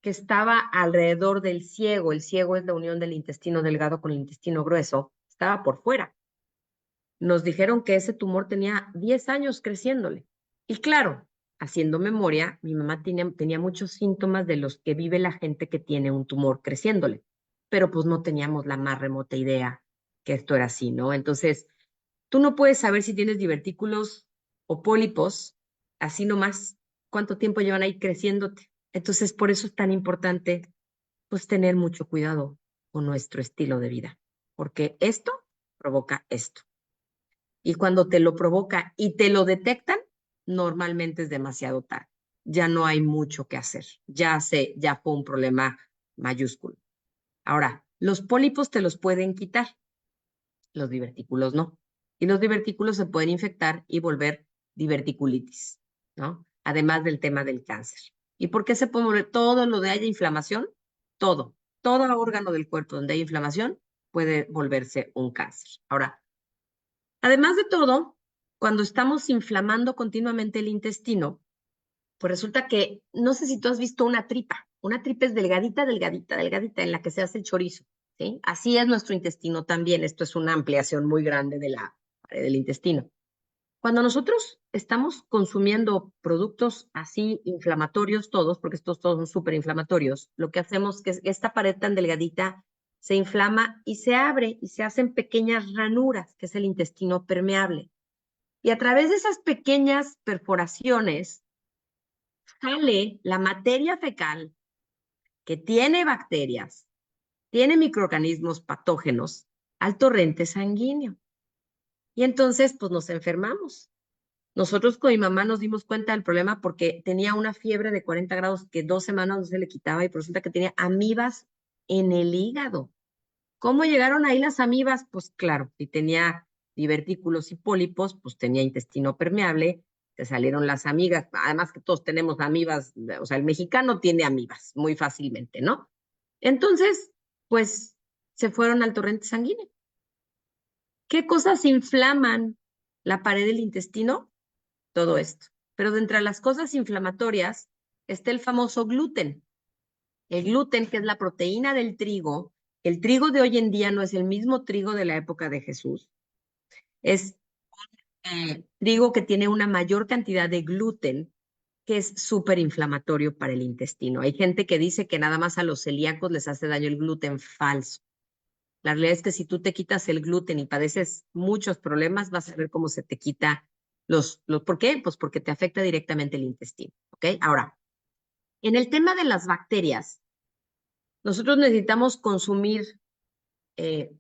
[SPEAKER 1] que estaba alrededor del ciego, el ciego es la unión del intestino delgado con el intestino grueso, estaba por fuera. Nos dijeron que ese tumor tenía 10 años creciéndole. Y claro, haciendo memoria, mi mamá tenía muchos síntomas de los que vive la gente que tiene un tumor creciéndole, pero pues no teníamos la más remota idea que esto era así, ¿no? Entonces, tú no puedes saber si tienes divertículos o pólipos, así nomás, cuánto tiempo llevan ahí creciéndote. Entonces, por eso es tan importante, pues, tener mucho cuidado con nuestro estilo de vida, porque esto provoca esto. Y cuando te lo provoca y te lo detectan, normalmente es demasiado tarde. Ya no hay mucho que hacer. Ya fue un problema mayúsculo. Ahora, los pólipos te los pueden quitar, los divertículos no. Y los divertículos se pueden infectar y volver diverticulitis, ¿no? Además del tema del cáncer. ¿Y por qué se puede volver todo lo de haya inflamación? Todo órgano del cuerpo donde hay inflamación puede volverse un cáncer. Ahora, además de todo, cuando estamos inflamando continuamente el intestino, pues resulta que, no sé si tú has visto una tripa es delgadita, delgadita, delgadita, en la que se hace el chorizo, ¿sí? Así es nuestro intestino también, esto es una ampliación muy grande de la pared del intestino. Cuando nosotros estamos consumiendo productos así inflamatorios todos, porque estos todos son súper inflamatorios, lo que hacemos es que esta pared tan delgadita se inflama y se abre y se hacen pequeñas ranuras, que es el intestino permeable. Y a través de esas pequeñas perforaciones sale la materia fecal que tiene bacterias, tiene microorganismos patógenos al torrente sanguíneo. Y entonces, pues nos enfermamos. Nosotros con mi mamá nos dimos cuenta del problema porque tenía una fiebre de 40 grados que 2 semanas no se le quitaba y resulta que tenía amibas en el hígado. ¿Cómo llegaron ahí las amibas? Pues claro, si tenía divertículos y pólipos, pues tenía intestino permeable, te salieron las amigas, además que todos tenemos amibas, o sea, el mexicano tiene amibas muy fácilmente, ¿no? Entonces, pues se fueron al torrente sanguíneo. ¿Qué cosas inflaman la pared del intestino? Todo esto. Pero de entre las cosas inflamatorias está el famoso gluten. El gluten, que es la proteína del trigo, el trigo de hoy en día no es el mismo trigo de la época de Jesús. Es trigo que tiene una mayor cantidad de gluten, que es súper inflamatorio para el intestino. Hay gente que dice que nada más a los celíacos les hace daño el gluten, falso. La realidad es que si tú te quitas el gluten y padeces muchos problemas, vas a ver cómo se te quita ¿por qué? Pues porque te afecta directamente el intestino, ¿ok? Ahora, en el tema de las bacterias, nosotros necesitamos consumir eh,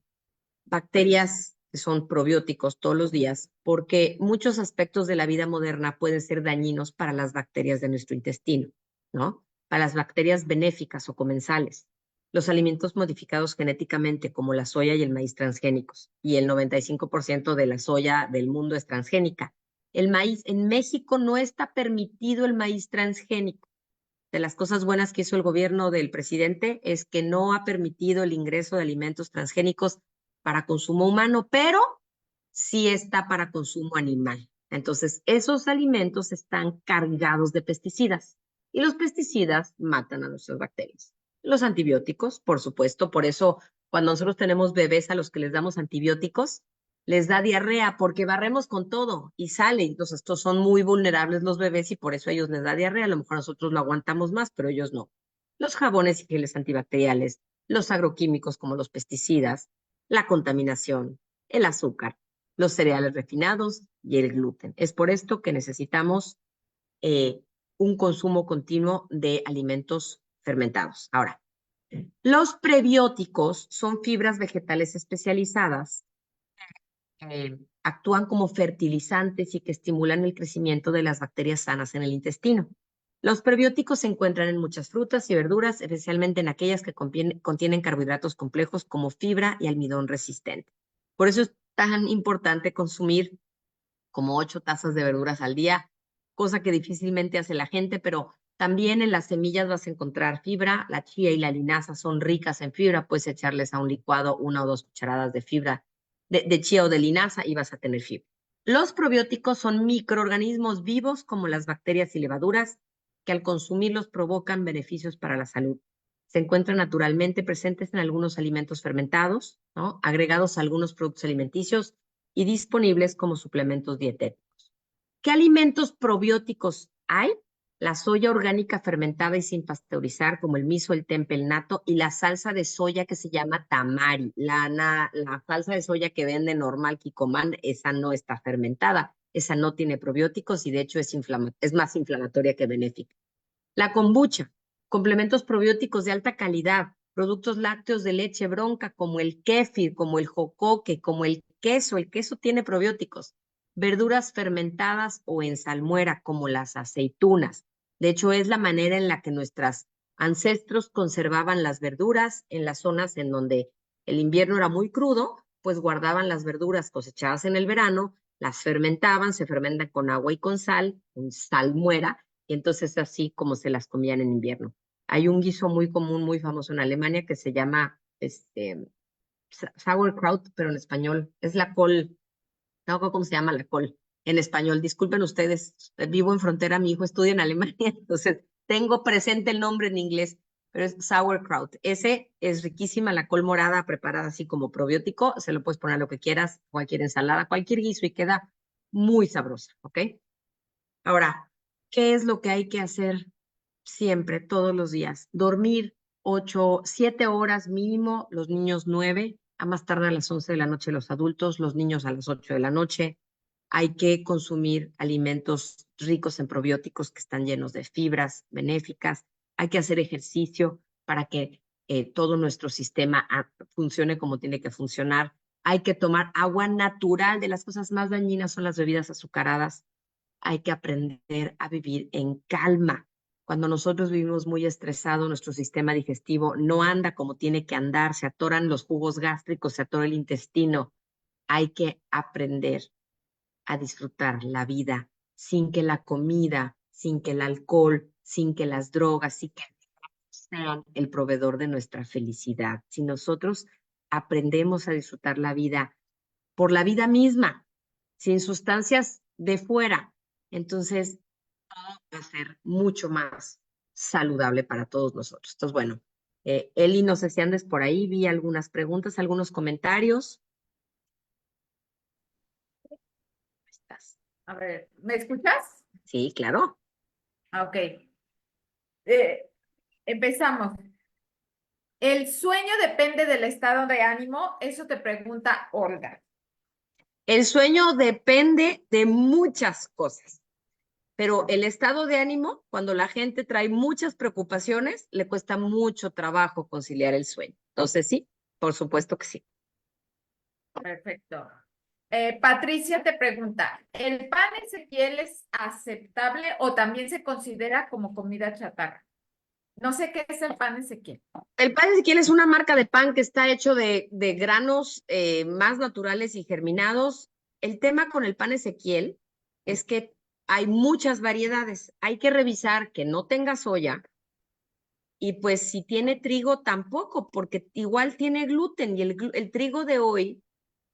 [SPEAKER 1] bacterias que son probióticos todos los días, porque muchos aspectos de la vida moderna pueden ser dañinos para las bacterias de nuestro intestino, ¿no? Para las bacterias benéficas o comensales. Los alimentos modificados genéticamente, como la soya y el maíz transgénicos, y el 95% de la soya del mundo es transgénica. El maíz, en México no está permitido el maíz transgénico. De las cosas buenas que hizo el gobierno del presidente es que no ha permitido el ingreso de alimentos transgénicos para consumo humano, pero sí está para consumo animal. Entonces, esos alimentos están cargados de pesticidas y los pesticidas matan a nuestras bacterias. Los antibióticos, por supuesto, por eso cuando nosotros tenemos bebés a los que les damos antibióticos, les da diarrea porque barremos con todo y sale. Entonces, estos son muy vulnerables los bebés y por eso a ellos les da diarrea. A lo mejor nosotros lo aguantamos más, pero ellos no. Los jabones y geles antibacteriales, los agroquímicos como los pesticidas, la contaminación, el azúcar, los cereales refinados y el gluten. Es por esto que necesitamos un consumo continuo de alimentos fermentados. Ahora, los prebióticos son fibras vegetales especializadas que actúan como fertilizantes y que estimulan el crecimiento de las bacterias sanas en el intestino. Los prebióticos se encuentran en muchas frutas y verduras, especialmente en aquellas que contienen carbohidratos complejos como fibra y almidón resistente. Por eso es tan importante consumir como 8 tazas de verduras al día, cosa que difícilmente hace la gente, pero también en las semillas vas a encontrar fibra. La chía y la linaza son ricas en fibra. Puedes echarles a un licuado 1 o 2 cucharadas de fibra de chía o de linaza y vas a tener fibra. Los probióticos son microorganismos vivos como las bacterias y levaduras que al consumirlos provocan beneficios para la salud. Se encuentran naturalmente presentes en algunos alimentos fermentados, ¿no? Agregados a algunos productos alimenticios y disponibles como suplementos dietéticos. ¿Qué alimentos probióticos hay? La soya orgánica fermentada y sin pasteurizar, como el miso, el tempe, el natto, y la salsa de soya que se llama tamari. La salsa de soya que vende normal Kikkoman, esa no está fermentada, esa no tiene probióticos y de hecho es más inflamatoria que benéfica. La kombucha, complementos probióticos de alta calidad, productos lácteos de leche bronca como el kéfir, como el jocoque, como el queso. El queso tiene probióticos. Verduras fermentadas o en salmuera como las aceitunas. De hecho, es la manera en la que nuestros ancestros conservaban las verduras en las zonas en donde el invierno era muy crudo, pues guardaban las verduras cosechadas en el verano, las fermentaban, se fermentan con agua y con salmuera, y entonces así como se las comían en invierno. Hay un guiso muy común, muy famoso en Alemania que se llama sauerkraut, pero en español es la col, no recuerdo cómo se llama la col en español. Disculpen ustedes, vivo en frontera, mi hijo estudia en Alemania, entonces tengo presente el nombre en inglés, pero es sauerkraut. Ese es riquísima, la col morada preparada así como probiótico, se lo puedes poner a lo que quieras, cualquier ensalada, cualquier guiso y queda muy sabrosa, ¿ok? Ahora, ¿qué es lo que hay que hacer siempre, todos los días? Dormir 7 horas mínimo, los niños 9, a más tarde a las 11 de la noche los adultos, los niños a las 8 de la noche. Hay que consumir alimentos ricos en probióticos que están llenos de fibras benéficas. Hay que hacer ejercicio para que todo nuestro sistema funcione como tiene que funcionar. Hay que tomar agua natural. De las cosas más dañinas son las bebidas azucaradas. Hay que aprender a vivir en calma. Cuando nosotros vivimos muy estresados, nuestro sistema digestivo no anda como tiene que andar, se atoran los jugos gástricos, se atora el intestino. Hay que aprender a disfrutar la vida sin que la comida, sin que el alcohol, sin que las drogas, sin que sean el proveedor de nuestra felicidad. Si nosotros aprendemos a disfrutar la vida por la vida misma, sin sustancias de fuera, entonces todo va a ser mucho más saludable para todos nosotros. Entonces, bueno, Eli, no sé si andes por ahí, vi algunas preguntas, algunos comentarios. ¿Estás?
[SPEAKER 2] A ver, ¿me escuchas?
[SPEAKER 1] Sí, claro.
[SPEAKER 2] Ok. Empezamos. ¿El sueño depende del estado de ánimo? Eso te pregunta Olga.
[SPEAKER 1] El sueño depende de muchas cosas, pero el estado de ánimo, cuando la gente trae muchas preocupaciones, le cuesta mucho trabajo conciliar el sueño. Entonces, sí, por supuesto que sí.
[SPEAKER 2] Perfecto. Patricia te pregunta, ¿el pan Ezequiel es aceptable o también se considera como comida chatarra? No sé qué es el pan Ezequiel.
[SPEAKER 1] El pan Ezequiel es una marca de pan que está hecho de granos más naturales y germinados. El tema con el pan Ezequiel es que hay muchas variedades. Hay que revisar que no tenga soya y pues si tiene trigo tampoco, porque igual tiene gluten y el trigo de hoy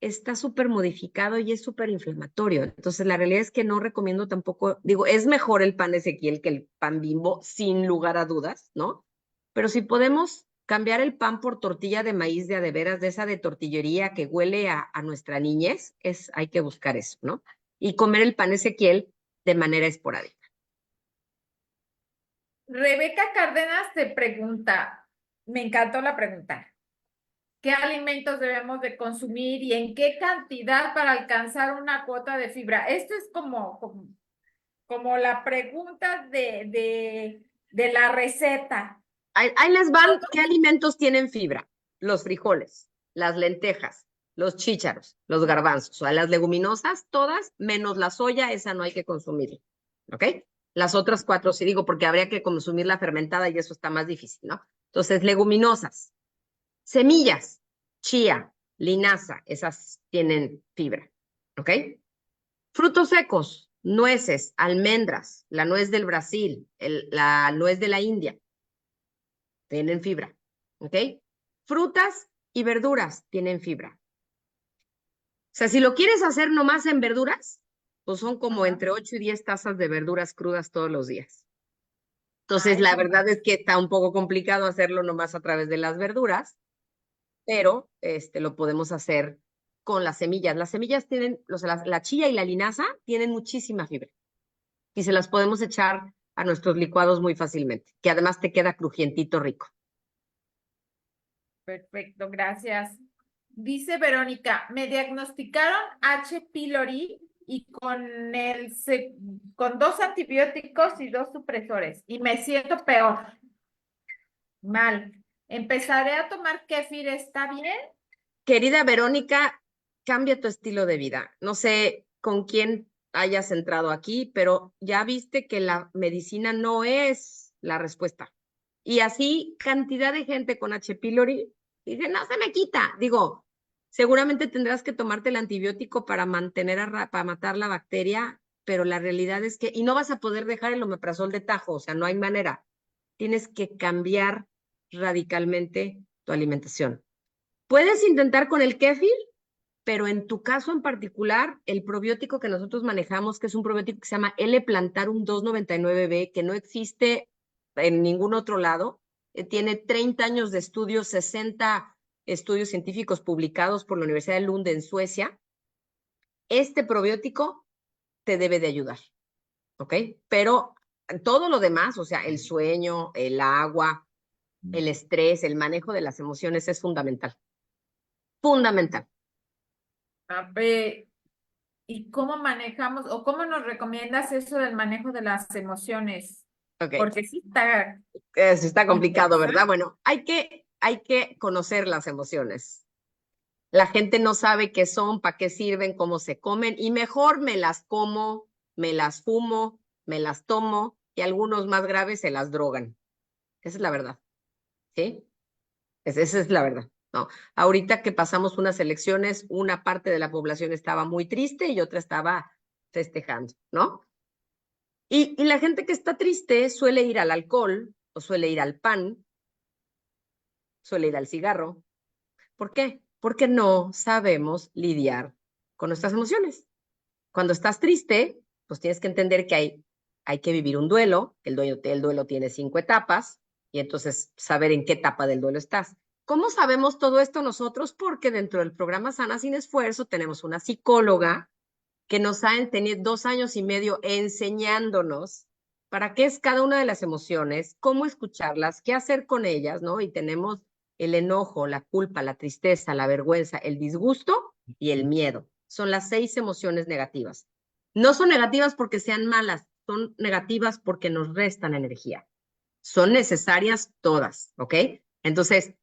[SPEAKER 1] está súper modificado y es súper inflamatorio. Entonces la realidad es que no recomiendo tampoco, digo, es mejor el pan Ezequiel que el pan Bimbo, sin lugar a dudas, ¿no? Pero si podemos cambiar el pan por tortilla de maíz de veras, de esa de tortillería que huele a nuestra niñez, hay que buscar eso, ¿no? Y comer el pan Ezequiel de manera esporádica.
[SPEAKER 2] Rebeca Cárdenas te pregunta, Me encantó la pregunta. ¿Qué alimentos debemos de consumir y en qué cantidad para alcanzar una cuota de fibra? Esto es como la pregunta de la receta.
[SPEAKER 1] Ahí les van qué alimentos tienen fibra. Los frijoles, las lentejas, los chícharos, los garbanzos, o sea, las leguminosas, todas, menos la soya, esa no hay que consumir. ¿Ok? Las otras cuatro sí digo porque habría que consumir la fermentada y eso está más difícil, ¿no? Entonces, leguminosas, semillas, chía, linaza, esas tienen fibra. ¿Ok? Frutos secos, nueces, almendras, la nuez del Brasil, la nuez de la India, tienen fibra. ¿Ok? Frutas y verduras tienen fibra. O sea, si lo quieres hacer nomás en verduras, pues son como
[SPEAKER 2] Ajá.
[SPEAKER 1] entre 8 y 10 tazas de verduras crudas todos los días. Entonces,
[SPEAKER 2] Ah,
[SPEAKER 1] la
[SPEAKER 2] eso no.
[SPEAKER 1] verdad es que está un poco complicado hacerlo nomás a través de las verduras, pero lo podemos hacer con las semillas. Las semillas tienen, la chía y la linaza tienen muchísima fibra y se las podemos echar a nuestros licuados muy fácilmente, que además te queda crujientito rico.
[SPEAKER 2] Perfecto, gracias. Dice Verónica, me diagnosticaron H. pylori y con 2 antibióticos y 2 supresores y me siento peor, mal. ¿Empezaré a tomar kéfir? ¿Está bien?
[SPEAKER 1] Querida Verónica, cambia tu estilo de vida. No sé con quién hayas entrado aquí, pero ya viste que la medicina no es la respuesta. Y así, cantidad de gente con H. pylori dice, no se me quita. Digo, seguramente tendrás que tomarte el antibiótico para para matar la bacteria, pero la realidad es que, y no vas a poder dejar el omeprazol de tajo, o sea, no hay manera. Tienes que cambiar radicalmente tu alimentación. Puedes intentar con el kéfir, pero en tu caso en particular, el probiótico que nosotros manejamos, que es un probiótico que se llama L-Plantarum 299B, que no existe en ningún otro lado, tiene 30 años de estudios, 60 estudios científicos publicados por la Universidad de Lund en Suecia. Este probiótico te debe de ayudar, ¿ok? Pero todo lo demás, o sea, el sueño, el agua, el estrés, el manejo de las emociones es fundamental. Fundamental.
[SPEAKER 2] A ver, ¿y cómo manejamos o cómo nos recomiendas eso del manejo de las emociones?
[SPEAKER 1] Ok.
[SPEAKER 2] Porque sí está
[SPEAKER 1] Está complicado,
[SPEAKER 2] complejo,
[SPEAKER 1] ¿verdad?
[SPEAKER 2] ¿eh?
[SPEAKER 1] Bueno, hay que conocer las emociones. La gente no sabe qué son, para qué sirven, cómo se comen, y mejor me las como, me las fumo, me las tomo, y algunos más graves se las drogan. Esa es la verdad, ¿sí? Esa es la verdad. No, ahorita que pasamos unas elecciones, una parte de la población estaba muy triste y otra estaba festejando, ¿no? Y la gente que está triste suele ir al alcohol o suele ir al pan, suele ir al cigarro. ¿Por qué? Porque no sabemos lidiar con nuestras emociones. Cuando estás triste, pues tienes que entender que hay que vivir un duelo, que el duelo tiene 5 etapas, y entonces saber en qué etapa del duelo estás. ¿Cómo sabemos todo esto nosotros? Porque dentro del programa Sana Sin Esfuerzo tenemos una psicóloga que nos ha tenido 2 años y medio enseñándonos para qué es cada una de las emociones, cómo escucharlas, qué hacer con ellas, ¿no? Y tenemos el enojo, la culpa, la tristeza, la vergüenza, el disgusto y el miedo. Son las 6 emociones negativas. No son negativas porque sean malas, son negativas porque nos restan energía. Son necesarias todas, ¿ok? Entonces,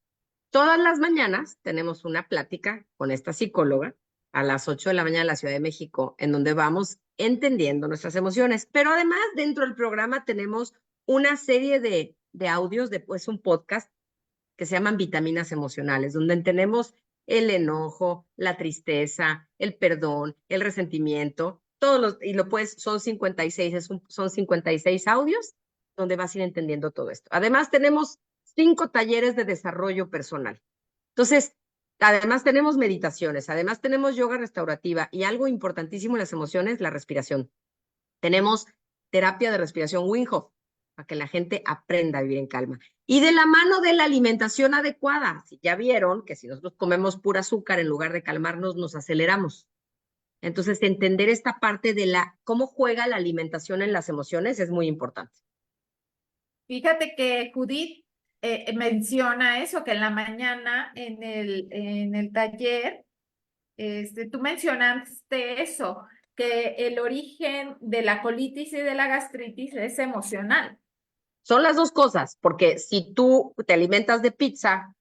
[SPEAKER 1] todas las mañanas tenemos una plática con esta psicóloga a las 8 de la mañana en la Ciudad de México, en donde vamos entendiendo nuestras emociones. Pero además, dentro del programa tenemos una serie de audios, pues un podcast que se llaman vitaminas emocionales, donde tenemos el enojo, la tristeza, el perdón, el resentimiento, y lo puedes, son 56, son 56 audios donde vas a ir entendiendo todo esto. Además, tenemos 5 talleres de desarrollo personal. Entonces, además tenemos meditaciones, además tenemos yoga restaurativa y algo importantísimo en las emociones, la respiración. Tenemos terapia de respiración Wim Hof para que la gente aprenda a vivir en calma. Y de la mano de la alimentación adecuada. Si ya vieron que si nosotros comemos pura azúcar, en lugar de calmarnos, nos aceleramos. Entonces, entender esta parte de cómo juega la alimentación en las emociones es muy importante.
[SPEAKER 2] Fíjate que Judith menciona eso, que en la mañana en el taller, tú mencionaste eso, que el origen de la colitis y de la gastritis es emocional.
[SPEAKER 1] Son las dos cosas, porque si tú te alimentas de pizza,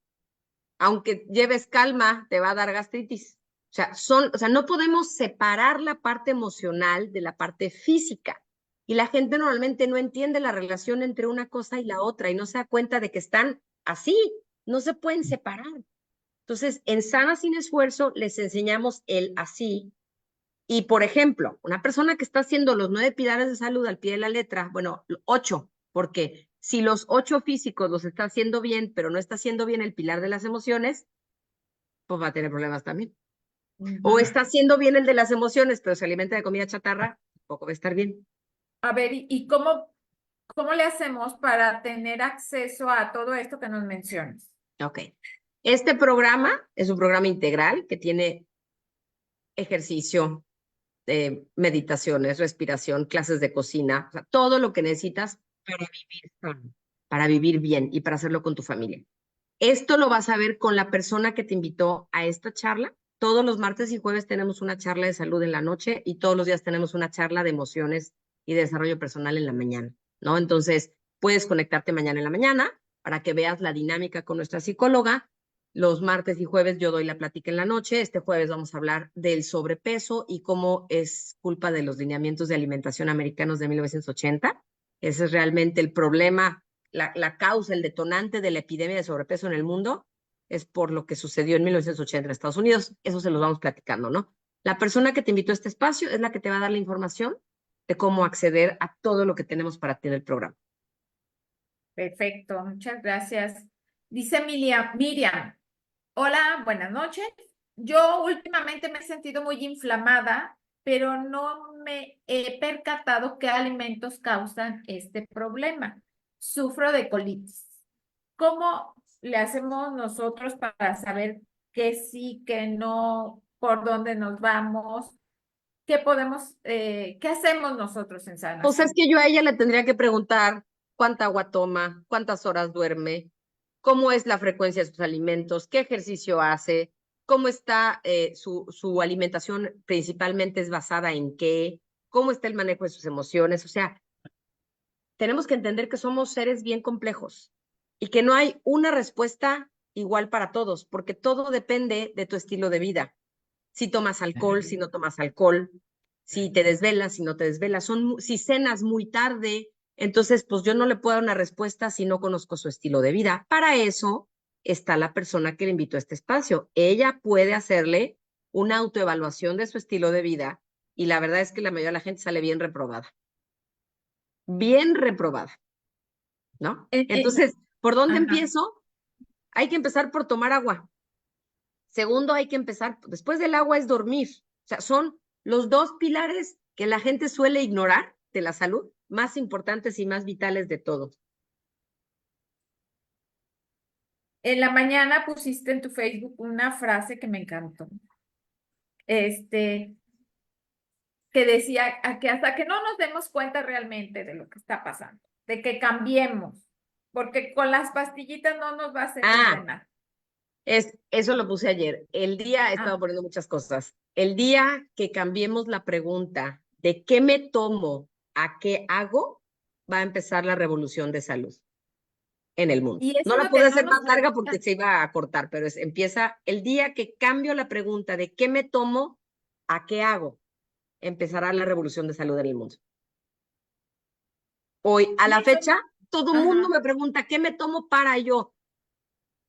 [SPEAKER 1] aunque lleves calma, te va a dar gastritis. O sea, no podemos separar la parte emocional de la parte física. Y la gente normalmente no entiende la relación entre una cosa y la otra y no se da cuenta de que están así, no se pueden separar. Entonces, en Sana Sin Esfuerzo les enseñamos el así. Y, por ejemplo, una persona que está haciendo los 9 pilares de salud al pie de la letra, bueno, 8, porque si los 8 físicos los está haciendo bien, pero no está haciendo bien el pilar de las emociones, pues va a tener problemas también. O está haciendo bien el de las emociones, pero se alimenta de comida chatarra, tampoco va a estar bien.
[SPEAKER 2] A ver, ¿y cómo le hacemos para tener acceso a todo esto que nos mencionas?
[SPEAKER 1] Ok. Este programa es un programa integral que tiene ejercicio, meditaciones, respiración, clases de cocina, o sea, todo lo que necesitas para vivir sano, para vivir bien y para hacerlo con tu familia. Esto lo vas a ver con la persona que te invitó a esta charla. Todos los martes y jueves tenemos una charla de salud en la noche y todos los días tenemos una charla de emociones y de desarrollo personal en la mañana, ¿no? Entonces, puedes conectarte mañana en la mañana para que veas la dinámica con nuestra psicóloga. Los martes y jueves yo doy la plática en la noche. Este jueves vamos a hablar del sobrepeso y cómo es culpa de los lineamientos de alimentación americanos de 1980. Ese es realmente el problema, la causa, el detonante de la epidemia de sobrepeso en el mundo es por lo que sucedió en 1980 en Estados Unidos. Eso se los vamos platicando, ¿no? La persona que te invitó a este espacio es la que te va a dar la información de cómo acceder a todo lo que tenemos para ti en el programa.
[SPEAKER 2] Perfecto, muchas gracias. Dice Miriam, hola, buenas noches. Yo últimamente me he sentido muy inflamada, pero no me he percatado qué alimentos causan este problema. Sufro de colitis. ¿Cómo le hacemos nosotros para saber qué sí, qué no, por dónde nos vamos? ¿Qué hacemos nosotros en
[SPEAKER 1] Pues es
[SPEAKER 2] sanación?
[SPEAKER 1] que yo a ella le tendría que preguntar cuánta agua toma, cuántas horas duerme, cómo es la frecuencia de sus alimentos, qué ejercicio hace, cómo está su alimentación principalmente es basada en qué, cómo está el manejo de sus emociones. O sea, tenemos que entender que somos seres bien complejos y que no hay una respuesta igual para todos, porque todo depende de tu estilo de vida. Si tomas alcohol, si no tomas alcohol, si te desvelas, si no te desvelas, si cenas muy tarde, entonces pues yo no le puedo dar una respuesta si no conozco su estilo de vida. Para eso está la persona que le invitó a este espacio. Ella puede hacerle una autoevaluación de su estilo de vida y la verdad es que la mayoría de la gente sale bien reprobada, ¿no? Entonces, ¿por dónde
[SPEAKER 2] Ajá.
[SPEAKER 1] empiezo? Hay que empezar por tomar agua. Segundo, hay que empezar, después del agua es dormir. O sea, son los 2 pilares que la gente suele ignorar de la salud, más importantes y más vitales de todos.
[SPEAKER 2] En la mañana pusiste en tu Facebook una frase que me encantó. Este, que decía que hasta que no nos demos cuenta realmente de lo que está pasando, de que cambiemos, porque con las pastillitas no nos va a servir de
[SPEAKER 1] Ah,
[SPEAKER 2] nada.
[SPEAKER 1] eso lo puse ayer. El día, he estado
[SPEAKER 2] Ah,
[SPEAKER 1] poniendo muchas cosas. El día que cambiemos la pregunta de qué me tomo a qué hago, va a empezar la revolución de salud en el mundo.
[SPEAKER 2] y eso
[SPEAKER 1] No
[SPEAKER 2] es
[SPEAKER 1] la
[SPEAKER 2] lo que
[SPEAKER 1] pude
[SPEAKER 2] no
[SPEAKER 1] hacer
[SPEAKER 2] nos
[SPEAKER 1] más larga porque
[SPEAKER 2] preguntan.
[SPEAKER 1] se iba a cortar, pero empieza el día que cambio la pregunta de qué me tomo a qué hago, empezará la revolución de salud en el mundo. Hoy, a
[SPEAKER 2] Y
[SPEAKER 1] la
[SPEAKER 2] eso,
[SPEAKER 1] fecha, todo el mundo
[SPEAKER 2] ajá,
[SPEAKER 1] me pregunta, ¿qué me tomo para yo?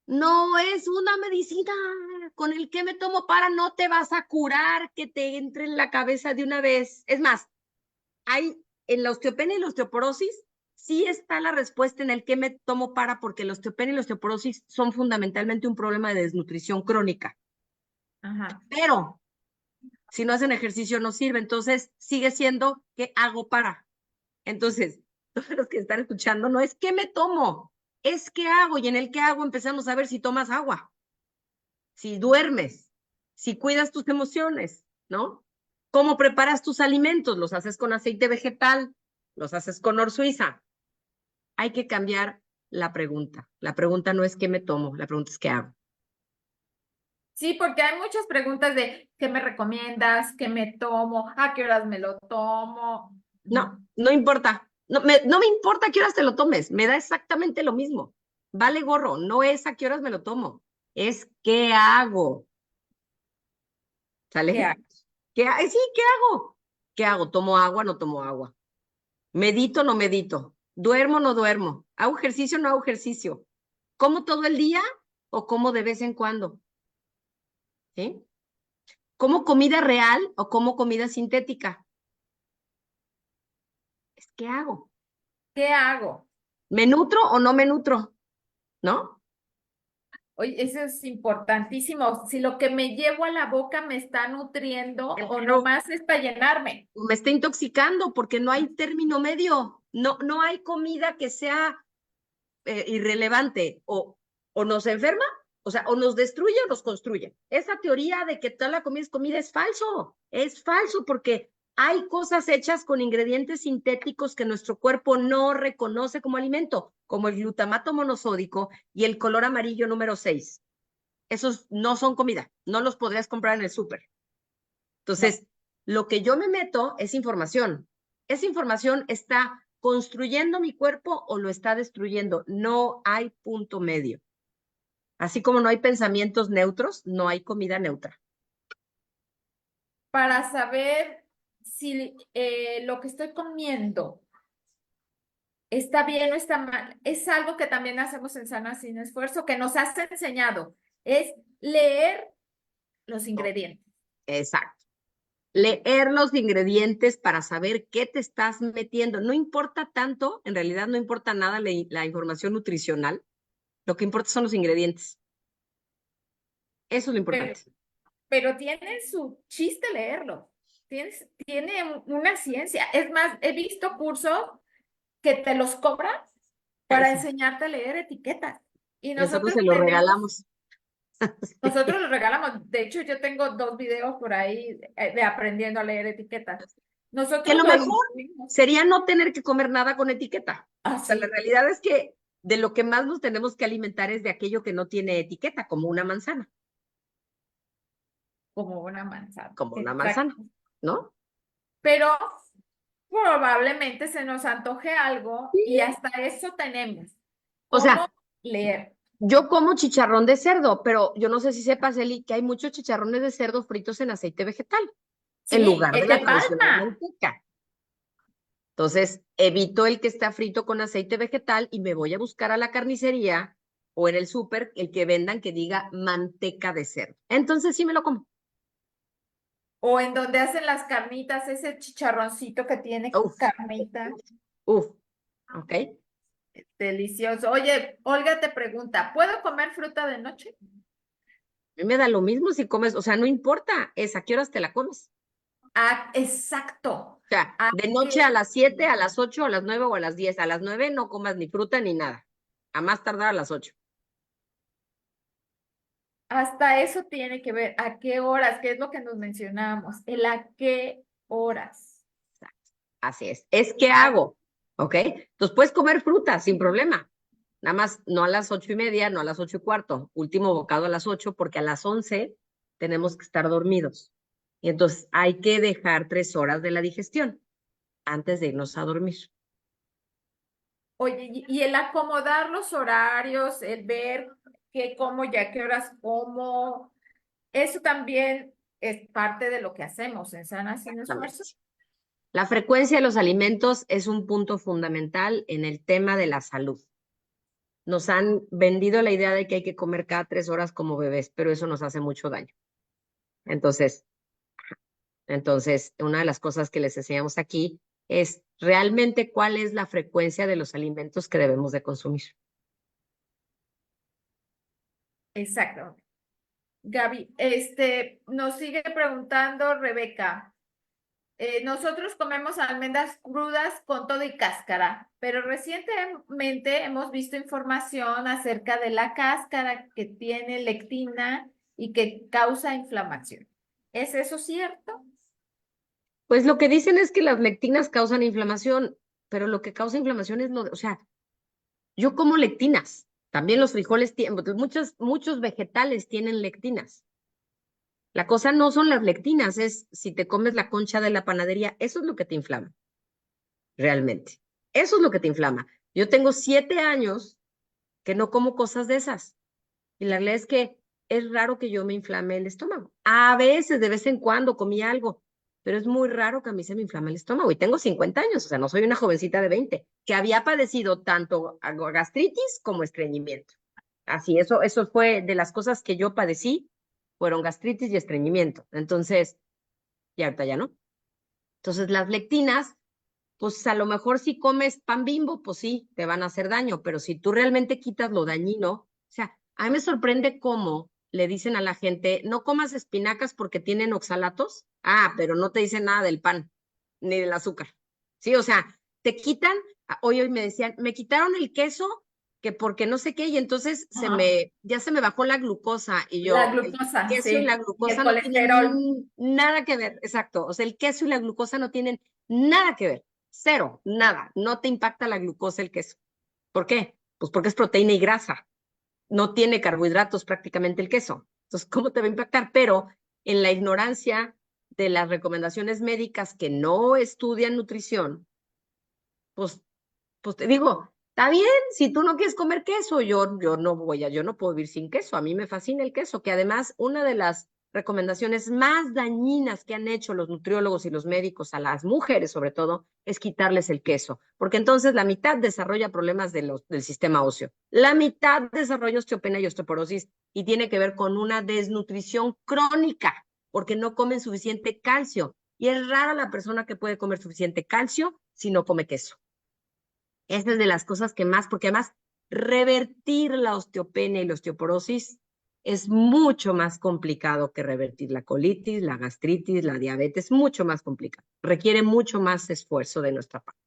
[SPEAKER 1] No es una medicina. Con el que me tomo para no te vas a curar que te entre en la cabeza de una vez. Es más, hay en la osteopenia y la osteoporosis, sí está la respuesta en el que me tomo para, porque la osteopenia y la osteoporosis son fundamentalmente un problema de desnutrición crónica.
[SPEAKER 2] ajá.
[SPEAKER 1] Pero si no hacen ejercicio no sirve. Entonces sigue siendo, ¿qué hago para? Entonces, todos los que están escuchando, no es qué me tomo, es qué hago. Y en el qué hago empezamos a ver si tomas agua, si duermes, si cuidas tus emociones, ¿no? ¿Cómo preparas tus alimentos? ¿Los haces con aceite vegetal? ¿Los haces con Nor Suiza? Hay que cambiar la pregunta. La pregunta no es qué me tomo, la pregunta es qué hago.
[SPEAKER 2] Sí, porque hay muchas preguntas de ¿qué me recomiendas? ¿Qué me tomo? ¿A qué horas me lo tomo?
[SPEAKER 1] No, no importa. No me importa a qué horas te lo tomes, me da exactamente lo mismo. Vale gorro, no es a qué horas me lo tomo, es qué hago.
[SPEAKER 2] ¿Qué
[SPEAKER 1] ¿Sale?
[SPEAKER 2] hago?
[SPEAKER 1] Sí, ¿qué hago? ¿Qué hago? ¿Tomo agua? ¿No tomo agua? ¿Medito? ¿No medito? ¿Duermo? ¿No duermo? ¿Hago ejercicio? ¿No hago ejercicio? ¿Como todo el día o como de vez en cuando? ¿Sí? ¿Como comida real o como comida sintética? Es ¿qué hago?
[SPEAKER 2] ¿Qué hago?
[SPEAKER 1] ¿Me nutro o no me nutro? ¿No?
[SPEAKER 2] Oye, eso es importantísimo. Si lo que me llevo a la boca me está nutriendo o
[SPEAKER 1] Claro.
[SPEAKER 2] nomás es para llenarme.
[SPEAKER 1] Me está intoxicando porque no hay término medio. No hay comida que sea irrelevante o nos enferma, o sea, o nos destruye o nos construye. Esa teoría de que toda la comida es falso porque hay cosas hechas con ingredientes sintéticos que nuestro cuerpo no reconoce como alimento, como el glutamato monosódico y el color amarillo número 6. Esos no son comida, no los podrías comprar en el súper.
[SPEAKER 2] No.
[SPEAKER 1] Entonces, lo que yo me meto es información. Esa información está construyendo mi cuerpo o lo está destruyendo. No hay punto medio. Así como no hay pensamientos neutros, no hay comida neutra.
[SPEAKER 2] Para saber si lo que estoy comiendo está bien o está mal, es algo que también hacemos en Sana Sin Esfuerzo, que nos has enseñado, es leer los ingredientes.
[SPEAKER 1] Exacto. Leer los ingredientes para saber qué te estás metiendo. No importa tanto, en realidad no importa nada la información nutricional. Lo que importa son los ingredientes. Eso es lo
[SPEAKER 2] Pero,
[SPEAKER 1] importante.
[SPEAKER 2] pero tiene su chiste leerlo. Tiene una ciencia. Es más, he visto cursos que te los cobran para
[SPEAKER 1] Eso.
[SPEAKER 2] enseñarte a leer etiquetas. Y
[SPEAKER 1] Nosotros
[SPEAKER 2] nosotros
[SPEAKER 1] se lo
[SPEAKER 2] tenemos,
[SPEAKER 1] regalamos.
[SPEAKER 2] nosotros los regalamos. De hecho, yo tengo 2 videos por ahí de aprendiendo a leer etiquetas.
[SPEAKER 1] Que
[SPEAKER 2] Nosotros
[SPEAKER 1] lo
[SPEAKER 2] los
[SPEAKER 1] mejor
[SPEAKER 2] incluimos
[SPEAKER 1] sería no tener que comer nada con etiqueta. O sea, la
[SPEAKER 2] así,
[SPEAKER 1] realidad es que de lo que más nos tenemos que alimentar es de aquello que no tiene etiqueta,
[SPEAKER 2] como una manzana.
[SPEAKER 1] como una
[SPEAKER 2] Exacto.
[SPEAKER 1] manzana, ¿no?
[SPEAKER 2] Pero probablemente se nos antoje algo
[SPEAKER 1] Sí.
[SPEAKER 2] y hasta eso tenemos.
[SPEAKER 1] O
[SPEAKER 2] ¿Cómo
[SPEAKER 1] sea,
[SPEAKER 2] leer?
[SPEAKER 1] yo como chicharrón de cerdo, pero yo no sé si sepas, Eli, que hay muchos chicharrones de cerdo fritos en aceite vegetal en
[SPEAKER 2] Sí,
[SPEAKER 1] lugar de
[SPEAKER 2] el
[SPEAKER 1] la
[SPEAKER 2] de
[SPEAKER 1] tradicional
[SPEAKER 2] palma.
[SPEAKER 1] manteca. Entonces, evito el que está frito con aceite vegetal y me voy a buscar a la carnicería o en el súper el que vendan que diga manteca de cerdo. Entonces sí me lo como.
[SPEAKER 2] O en donde hacen las carnitas, ese chicharroncito que tiene
[SPEAKER 1] Uf,
[SPEAKER 2] carnita.
[SPEAKER 1] uf, ok.
[SPEAKER 2] Delicioso. Oye, Olga te pregunta, ¿puedo comer fruta de noche?
[SPEAKER 1] A mí me da lo mismo si comes, o sea, no importa, es a qué horas te la comes.
[SPEAKER 2] Ah, exacto.
[SPEAKER 1] O sea,
[SPEAKER 2] ¿A
[SPEAKER 1] de
[SPEAKER 2] qué?
[SPEAKER 1] noche a las 7, a las 8, a las 9 o a las 10. A las 9 no comas ni fruta ni nada. A más tardar a las 8.
[SPEAKER 2] Hasta eso tiene que ver. ¿A qué horas? ¿Qué es lo que nos mencionamos? El a qué horas.
[SPEAKER 1] Así es. Es que hago, ¿ok? Entonces puedes comer fruta sin problema. Nada más no a las 8:30, no a las 8:15. Último bocado a las 8 porque a las 11 tenemos que estar dormidos. Y entonces hay que dejar 3 horas de la digestión antes de irnos a dormir.
[SPEAKER 2] Oye, y el acomodar los horarios, el ver qué como y a qué horas como, eso también es parte de lo que hacemos en Sana Sin
[SPEAKER 1] Exactamente.
[SPEAKER 2] Esfuerzo.
[SPEAKER 1] La frecuencia de los alimentos es un punto fundamental en el tema de la salud. Nos han vendido la idea de que hay que comer cada 3 horas como bebés, pero eso nos hace mucho daño. Entonces, una de las cosas que les enseñamos aquí es realmente cuál es la frecuencia de los alimentos que debemos de consumir.
[SPEAKER 2] Exacto. Gaby, nos sigue preguntando Rebeca. Nosotros comemos almendras crudas con todo y cáscara, pero recientemente hemos visto información acerca de la cáscara que tiene lectina y que causa inflamación. ¿Es eso cierto?
[SPEAKER 1] Pues lo que dicen es que las lectinas causan inflamación, pero lo que causa inflamación es o sea, Yo como lectinas. También los frijoles tienen, muchos vegetales tienen lectinas. La cosa no son las lectinas, es si te comes la concha de la panadería, eso es lo que te inflama, realmente. Eso es lo que te inflama. Yo tengo 7 años que no como cosas de esas. Y la realidad es que es raro que yo me inflame el estómago. A veces, de vez en cuando, comí algo, pero es muy raro que a mí se me inflame el estómago. Y tengo 50 años, o sea, no soy una jovencita de 20, que había padecido tanto gastritis como estreñimiento. Así, eso fue de las cosas que yo padecí, fueron gastritis y estreñimiento. Entonces, y ahorita ya no. Entonces, las lectinas, pues a lo mejor si comes pan Bimbo, pues sí, te van a hacer daño, pero si tú realmente quitas lo dañino, o sea, a mí me sorprende cómo le dicen a la gente, no comas espinacas porque tienen oxalatos, pero no te dicen nada del pan, ni del azúcar, sí, o sea, te quitan, hoy me decían, me quitaron el queso, que porque no sé qué, y entonces
[SPEAKER 2] Ajá.
[SPEAKER 1] ya se me bajó la glucosa, y
[SPEAKER 2] La
[SPEAKER 1] yo, el
[SPEAKER 2] glucosa,
[SPEAKER 1] queso y la
[SPEAKER 2] sí, y el
[SPEAKER 1] glucosa no
[SPEAKER 2] colesterol.
[SPEAKER 1] tienen nada que ver, exacto, o sea, el queso y la glucosa no tienen nada que ver. Cero, nada, no te impacta la glucosa el queso. ¿Por qué? Pues porque es proteína y grasa. No tiene carbohidratos prácticamente el queso. Entonces, ¿cómo te va a impactar? Pero en la ignorancia de las recomendaciones médicas que no estudian nutrición, pues, pues te digo, está bien, si tú no quieres comer queso, yo no puedo vivir sin queso. A mí me fascina el queso, que además una de las recomendaciones más dañinas que han hecho los nutriólogos y los médicos a las mujeres, sobre todo, es quitarles el queso, porque entonces la mitad desarrolla problemas del sistema óseo, la mitad desarrolla osteopenia y osteoporosis y tiene que ver con una desnutrición crónica, porque no comen suficiente calcio. Y es rara la persona que puede comer suficiente calcio si no come queso. Esa es de las cosas que más, porque además revertir la osteopenia y la osteoporosis es mucho más complicado que revertir la colitis, la gastritis, la diabetes, mucho más complicado. Requiere mucho más esfuerzo de nuestra parte.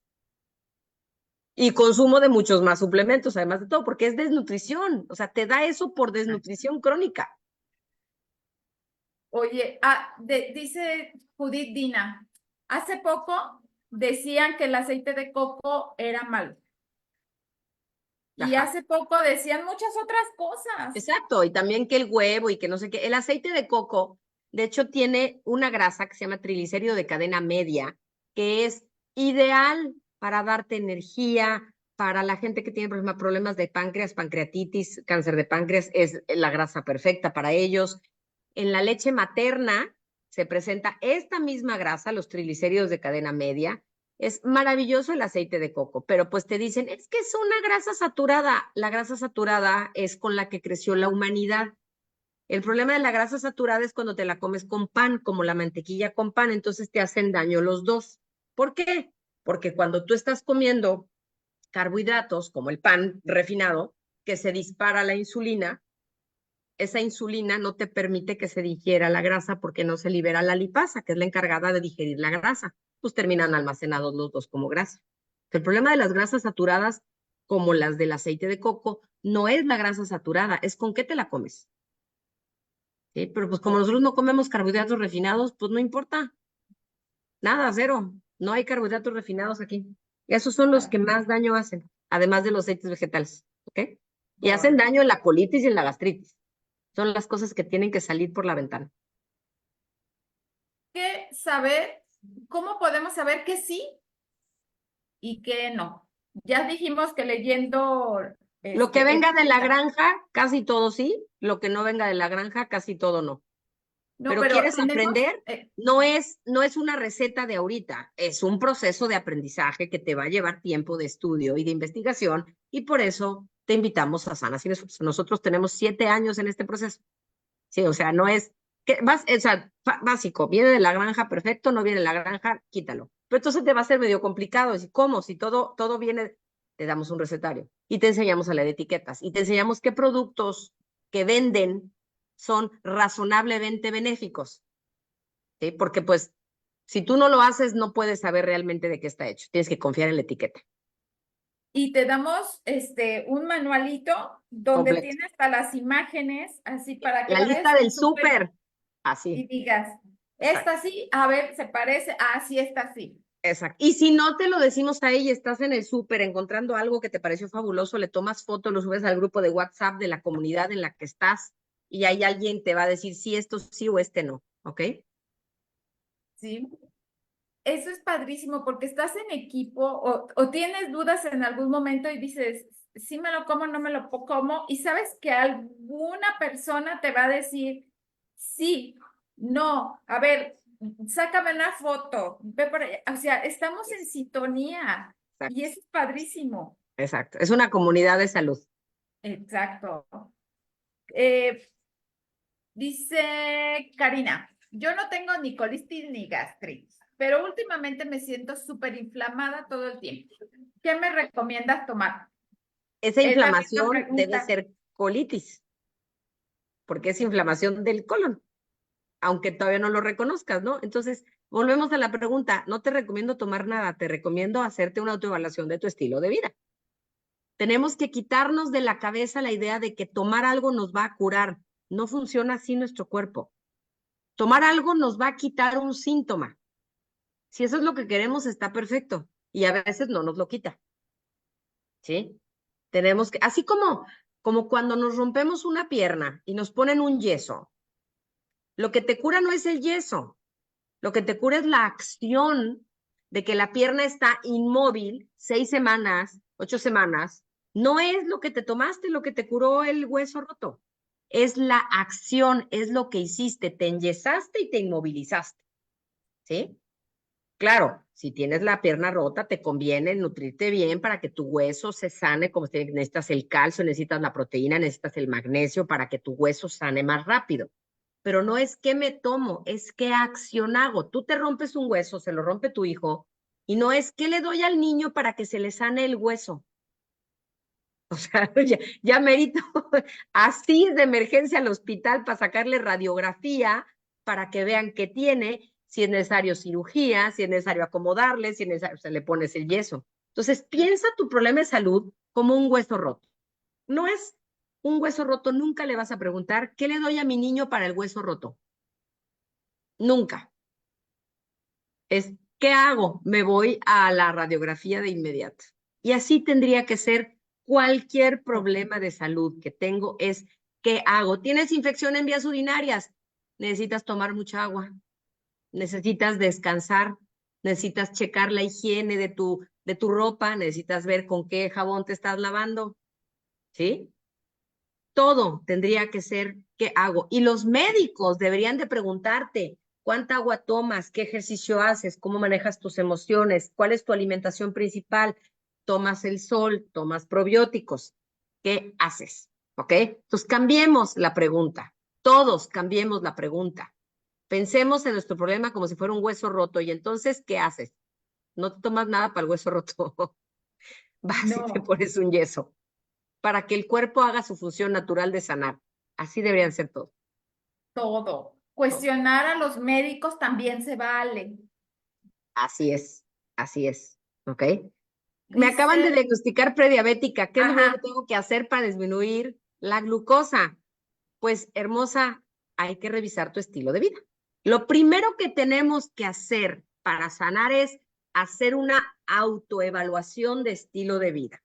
[SPEAKER 1] Y consumo de muchos más suplementos, además de todo, porque es desnutrición. O sea, te da eso por desnutrición crónica.
[SPEAKER 2] Oye, dice Judith Dina, hace poco decían que el aceite de coco era malo y
[SPEAKER 1] Ajá.
[SPEAKER 2] hace poco decían muchas otras cosas.
[SPEAKER 1] Exacto, y también que el huevo y que no sé qué. El aceite de coco, de hecho, tiene una grasa que se llama triglicérido de cadena media, que es ideal para darte energía, para la gente que tiene, por ejemplo, problemas de páncreas, pancreatitis, cáncer de páncreas, es la grasa perfecta para ellos. En la leche materna se presenta esta misma grasa, los triglicéridos de cadena media. Es maravilloso el aceite de coco, pero pues te dicen, es que es una grasa saturada. La grasa saturada es con la que creció la humanidad. El problema de la grasa saturada es cuando te la comes con pan, como la mantequilla con pan, entonces te hacen daño los dos. ¿Por qué? Porque cuando tú estás comiendo carbohidratos, como el pan refinado, que se dispara la insulina, esa insulina no te permite que se digiera la grasa porque no se libera la lipasa, que es la encargada de digerir la grasa. Pues terminan almacenados los dos como grasa. El problema de las grasas saturadas, como las del aceite de coco, no es la grasa saturada, es con qué te la comes. ¿Sí? Pero pues como nosotros no comemos carbohidratos refinados, pues no importa. Nada, cero. No hay carbohidratos refinados aquí. Esos son los que más daño hacen, además de los aceites vegetales. ¿Ok? Y hacen
[SPEAKER 2] Bueno,
[SPEAKER 1] daño en la colitis y en la gastritis. Son las cosas que tienen que salir por la ventana.
[SPEAKER 2] ¿qué saber? ¿Cómo podemos saber que sí y que no? Ya dijimos que leyendo
[SPEAKER 1] Lo que venga de la
[SPEAKER 2] etiquetas.
[SPEAKER 1] granja, casi todo sí. Lo que no venga de la granja, casi todo no.
[SPEAKER 2] No,
[SPEAKER 1] Pero
[SPEAKER 2] pero
[SPEAKER 1] quieres
[SPEAKER 2] tenemos,
[SPEAKER 1] aprender, no es una receta de ahorita, es un proceso de aprendizaje que te va a llevar tiempo de estudio y de investigación, y por eso te invitamos a Sana Sin Esfuerzo. Nosotros tenemos 7 años en este proceso. Sí, o sea, no es que o sea, básico, viene de la granja, perfecto, no viene de la granja, quítalo. Pero entonces te va a ser medio complicado. Decir, ¿cómo? Si todo viene, te damos un recetario y te enseñamos a leer etiquetas y te enseñamos qué productos que venden son razonablemente benéficos. ¿Sí? Porque pues, si tú no lo haces, no puedes saber realmente de qué está hecho. Tienes que confiar en la etiqueta.
[SPEAKER 2] y te damos un manualito donde
[SPEAKER 1] Completo.
[SPEAKER 2] tiene hasta las imágenes, así para que
[SPEAKER 1] La
[SPEAKER 2] vayas
[SPEAKER 1] lista del
[SPEAKER 2] al súper
[SPEAKER 1] súper.
[SPEAKER 2] y
[SPEAKER 1] Así.
[SPEAKER 2] digas,
[SPEAKER 1] Exacto.
[SPEAKER 2] esta sí, a ver, se parece, ah, sí, esta sí.
[SPEAKER 1] Exacto. Y si no te lo decimos a ella, estás en el súper encontrando algo que te pareció fabuloso, le tomas foto, lo subes al grupo de WhatsApp de la comunidad en la que estás y ahí alguien te va a decir si esto sí o este no, ¿ok?
[SPEAKER 2] ¿Sí? Eso es padrísimo porque estás en equipo o tienes dudas en algún momento y dices, sí me lo como, no me lo como, y sabes que alguna persona te va a decir, sí, no, a ver, sácame una foto, ve por allá. O sea, estamos en sintonía y
[SPEAKER 1] Exacto.
[SPEAKER 2] eso es padrísimo.
[SPEAKER 1] Exacto. Es una comunidad de salud.
[SPEAKER 2] Exacto. Eh, Dice Karina, yo no tengo ni colitis ni gastritis, pero últimamente me siento súper inflamada todo el tiempo. ¿Qué me recomiendas tomar?
[SPEAKER 1] Esa
[SPEAKER 2] Es la misma
[SPEAKER 1] inflamación debe
[SPEAKER 2] pregunta.
[SPEAKER 1] ser colitis, porque es inflamación del colon, aunque todavía no lo reconozcas, ¿no? Entonces, volvemos a la pregunta, no te recomiendo tomar nada, te recomiendo hacerte una autoevaluación de tu estilo de vida. Tenemos que quitarnos de la cabeza la idea de que tomar algo nos va a curar. No funciona así nuestro cuerpo. Tomar algo nos va a quitar un síntoma. Si eso es lo que queremos, está perfecto. Y a veces no nos lo quita. ¿Sí? Tenemos que, así como cuando nos rompemos una pierna y nos ponen un yeso, lo que te cura no es el yeso, lo que te cura es la acción de que la pierna está inmóvil 6 semanas, 8 semanas. No es lo que te tomaste, lo que te curó el hueso roto. Es la acción, es lo que hiciste. Te enyesaste y te inmovilizaste. ¿Sí? Claro, si tienes la pierna rota, te conviene nutrirte bien para que tu hueso se sane, como necesitas el calcio, necesitas la proteína, necesitas el magnesio para que tu hueso sane más rápido. Pero no es qué me tomo, es qué acción hago. Tú te rompes un hueso, se lo rompe tu hijo, y no es qué le doy al niño para que se le sane el hueso. O sea, ya merito así de emergencia al hospital para sacarle radiografía para que vean qué tiene, si es necesario cirugía, si es necesario acomodarle, si es necesario, se le pones el yeso. Entonces, piensa tu problema de salud como un hueso roto. No es un hueso roto, nunca le vas a preguntar, ¿qué le doy a mi niño para el hueso roto? Nunca. Es, ¿qué hago? Me voy a la radiografía de inmediato. Y así tendría que ser cualquier problema de salud que tengo, es, ¿qué hago? ¿Tienes infección en vías urinarias? Necesitas tomar mucha agua, necesitas descansar, necesitas checar la higiene de tu ropa, necesitas ver con qué jabón te estás lavando, ¿sí? Todo tendría que ser qué hago. Y los médicos deberían de preguntarte cuánta agua tomas, qué ejercicio haces, cómo manejas tus emociones, cuál es tu alimentación principal, tomas el sol, tomas probióticos, ¿qué haces? ¿Ok? Entonces cambiemos la pregunta. Todos cambiemos la pregunta. Pensemos en nuestro problema como si fuera un hueso roto y entonces, ¿qué haces? No te tomas nada para el hueso roto. Vas y te
[SPEAKER 2] No,
[SPEAKER 1] pones un yeso para que el cuerpo haga su función natural de sanar. Así deberían ser todos.
[SPEAKER 2] todo.
[SPEAKER 1] Todo.
[SPEAKER 2] Cuestionar a los médicos también se vale.
[SPEAKER 1] Así es, así es. ¿Ok? Me acaban de
[SPEAKER 2] Dice,
[SPEAKER 1] diagnosticar prediabética. ¿Qué es lo primero que
[SPEAKER 2] ajá,
[SPEAKER 1] tengo que hacer para disminuir la glucosa? Pues, hermosa, hay que revisar tu estilo de vida. Lo primero que tenemos que hacer para sanar es hacer una autoevaluación de estilo de vida.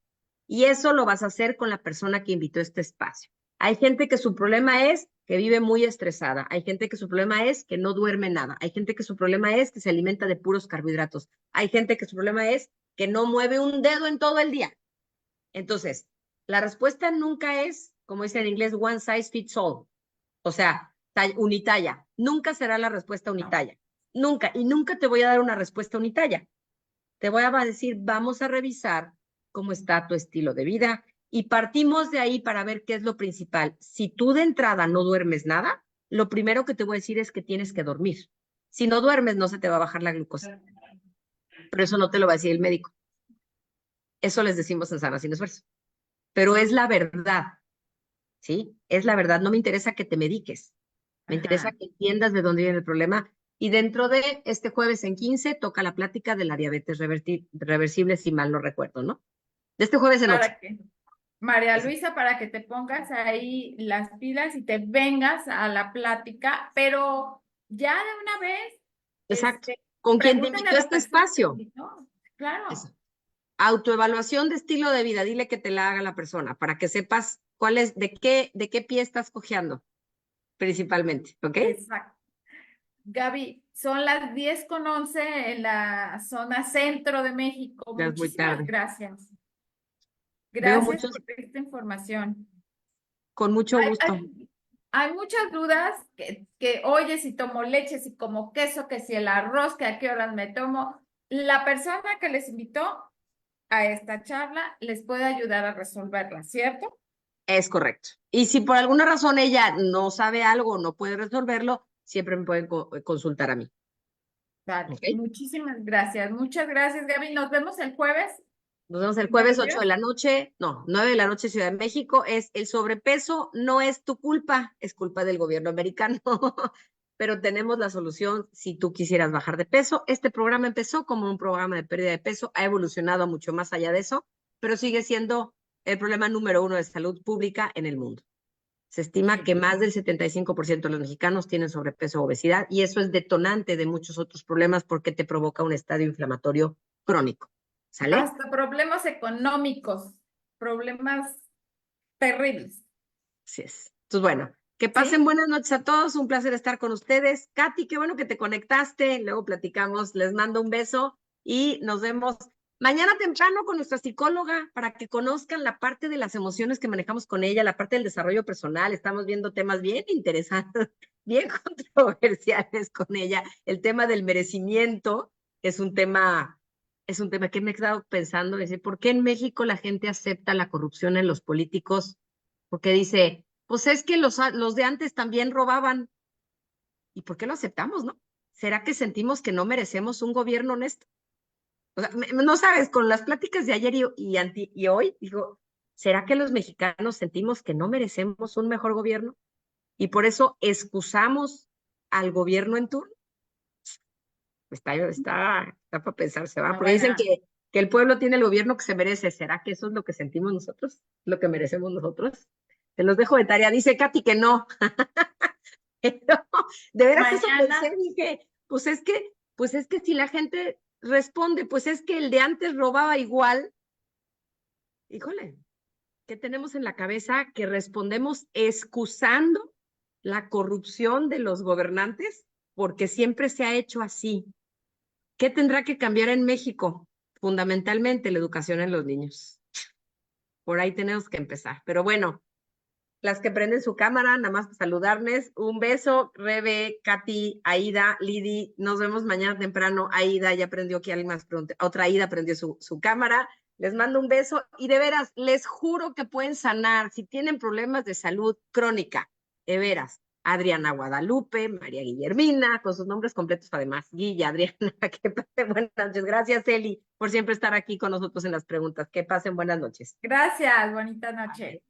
[SPEAKER 1] Y eso lo vas a hacer con la persona que invitó a este espacio. Hay gente que su problema es que vive muy estresada. Hay gente que su problema es que no duerme nada. Hay gente que su problema es que se alimenta de puros carbohidratos. Hay gente que su problema es que no mueve un dedo en todo el día. Entonces, la respuesta nunca es, como dice en inglés, one size fits all. O sea, unitalla. Nunca será la respuesta
[SPEAKER 2] no,
[SPEAKER 1] unitalla. Nunca. Y nunca te voy a dar una respuesta unitalla. Te voy a decir, vamos a revisar cómo está tu estilo de vida y partimos de ahí para ver qué es lo principal. Si tú de entrada no duermes nada, lo primero que te voy a decir es que tienes que dormir. Si no duermes, no se te va a bajar la glucosa, pero eso no te lo va a decir el médico. Eso les decimos en Sana Sin Esfuerzo. Pero es la verdad, ¿sí? Es la verdad. No me interesa que te mediques. Me interesa
[SPEAKER 2] ajá.
[SPEAKER 1] que entiendas de dónde viene el problema. Y dentro de este jueves en 15 toca la plática de la diabetes reversible, si mal no recuerdo, ¿no? De este jueves en 8.
[SPEAKER 2] Para que, María Luisa, para que te pongas ahí las pilas y te vengas a la plática, pero ya de una vez,
[SPEAKER 1] Exacto. con quien te
[SPEAKER 2] Pregúntenle
[SPEAKER 1] invitó
[SPEAKER 2] a
[SPEAKER 1] a
[SPEAKER 2] la
[SPEAKER 1] este
[SPEAKER 2] persona que te
[SPEAKER 1] espacio.
[SPEAKER 2] invitó. Claro.
[SPEAKER 1] Eso. Autoevaluación de estilo de vida, dile que te la haga la persona para que sepas cuál es, de qué pie estás cojeando, principalmente, ¿ok?
[SPEAKER 2] Exacto. Gaby, son las 10:11 en la zona centro de México.
[SPEAKER 1] Ya es muy
[SPEAKER 2] Muchísimas
[SPEAKER 1] tarde.
[SPEAKER 2] gracias.
[SPEAKER 1] Veo
[SPEAKER 2] Gracias
[SPEAKER 1] muchos
[SPEAKER 2] por esta información.
[SPEAKER 1] con mucho
[SPEAKER 2] Hay,
[SPEAKER 1] gusto.
[SPEAKER 2] hay muchas dudas que, oye, si tomo leche, si como queso, que si el arroz, que a qué horas me tomo. La persona que les invitó a esta charla les puede ayudar a resolverla, ¿cierto?
[SPEAKER 1] Es correcto. Y si por alguna razón ella no sabe algo o no puede resolverlo, siempre me pueden consultar a mí.
[SPEAKER 2] Vale,
[SPEAKER 1] ¿Ok?
[SPEAKER 2] muchísimas gracias. Muchas gracias, Gaby. Nos vemos el jueves.
[SPEAKER 1] Nos vemos el
[SPEAKER 2] ¿Me
[SPEAKER 1] jueves,
[SPEAKER 2] lo
[SPEAKER 1] 8
[SPEAKER 2] envías?
[SPEAKER 1] de la noche, no, 9 de la noche, Ciudad de México. Es el sobrepeso, no es tu culpa, es culpa del gobierno americano. Pero tenemos la solución si tú quisieras bajar de peso. Este programa empezó como un programa de pérdida de peso, ha evolucionado mucho más allá de eso, pero sigue siendo el problema número uno de salud pública en el mundo. Se estima
[SPEAKER 2] Sí.
[SPEAKER 1] que más del 75% de los mexicanos tienen sobrepeso o obesidad y eso es detonante de muchos otros problemas porque te provoca un estadio inflamatorio crónico. ¿Sale?
[SPEAKER 2] Hasta problemas económicos, problemas terribles.
[SPEAKER 1] Así es. Entonces, bueno, que pasen
[SPEAKER 2] ¿Sí?
[SPEAKER 1] buenas noches a todos. Un placer estar con ustedes. Katy, qué bueno que te conectaste. Luego platicamos. Les mando un beso y nos vemos mañana temprano con nuestra psicóloga para que conozcan la parte de las emociones que manejamos con ella, la parte del desarrollo personal. Estamos viendo temas bien interesantes, bien controversiales con ella. El tema del merecimiento es un tema, es un tema que me he quedado pensando, decir, ¿por qué en México la gente acepta la corrupción en los políticos? Porque dice, pues es que los de antes también robaban. ¿Y por qué lo aceptamos, no? ¿Será que sentimos que no merecemos un gobierno honesto? O sea, no sabes, con las pláticas de ayer y hoy, digo, ¿será que los mexicanos sentimos que no merecemos un mejor gobierno? Y por eso excusamos al gobierno en turno. Está para pensarse, ¿va?
[SPEAKER 2] Está
[SPEAKER 1] Porque dicen
[SPEAKER 2] buena.
[SPEAKER 1] que el pueblo tiene el gobierno que se merece. ¿Será que eso es lo que sentimos nosotros? ¿Lo que merecemos nosotros? Te los dejo de tarea. Dice Katy que no. Pero, de veras eso
[SPEAKER 2] Mañana,
[SPEAKER 1] pensé, dije, pues es que si la gente responde, pues es que el de antes robaba igual, híjole, ¿qué tenemos en la cabeza que respondemos excusando la corrupción de los gobernantes? Porque siempre se ha hecho así. ¿Qué tendrá que cambiar en México? Fundamentalmente la educación en los niños. Por ahí tenemos que empezar. Pero bueno, las que prenden su cámara, nada más para saludarles. Un beso, Rebe, Katy, Aida, Lidi. Nos vemos mañana temprano. Aida ya prendió, que alguien más pregunte. Otra Aida prendió su cámara. Les mando un beso y de veras, les juro que pueden sanar si tienen problemas de salud crónica. De veras. Adriana Guadalupe, María Guillermina, con sus nombres completos además. Guilla, Adriana, que pasen buenas noches. Gracias, Eli, por siempre estar aquí con nosotros en las preguntas. Que pasen buenas noches.
[SPEAKER 2] gracias, bonita noche.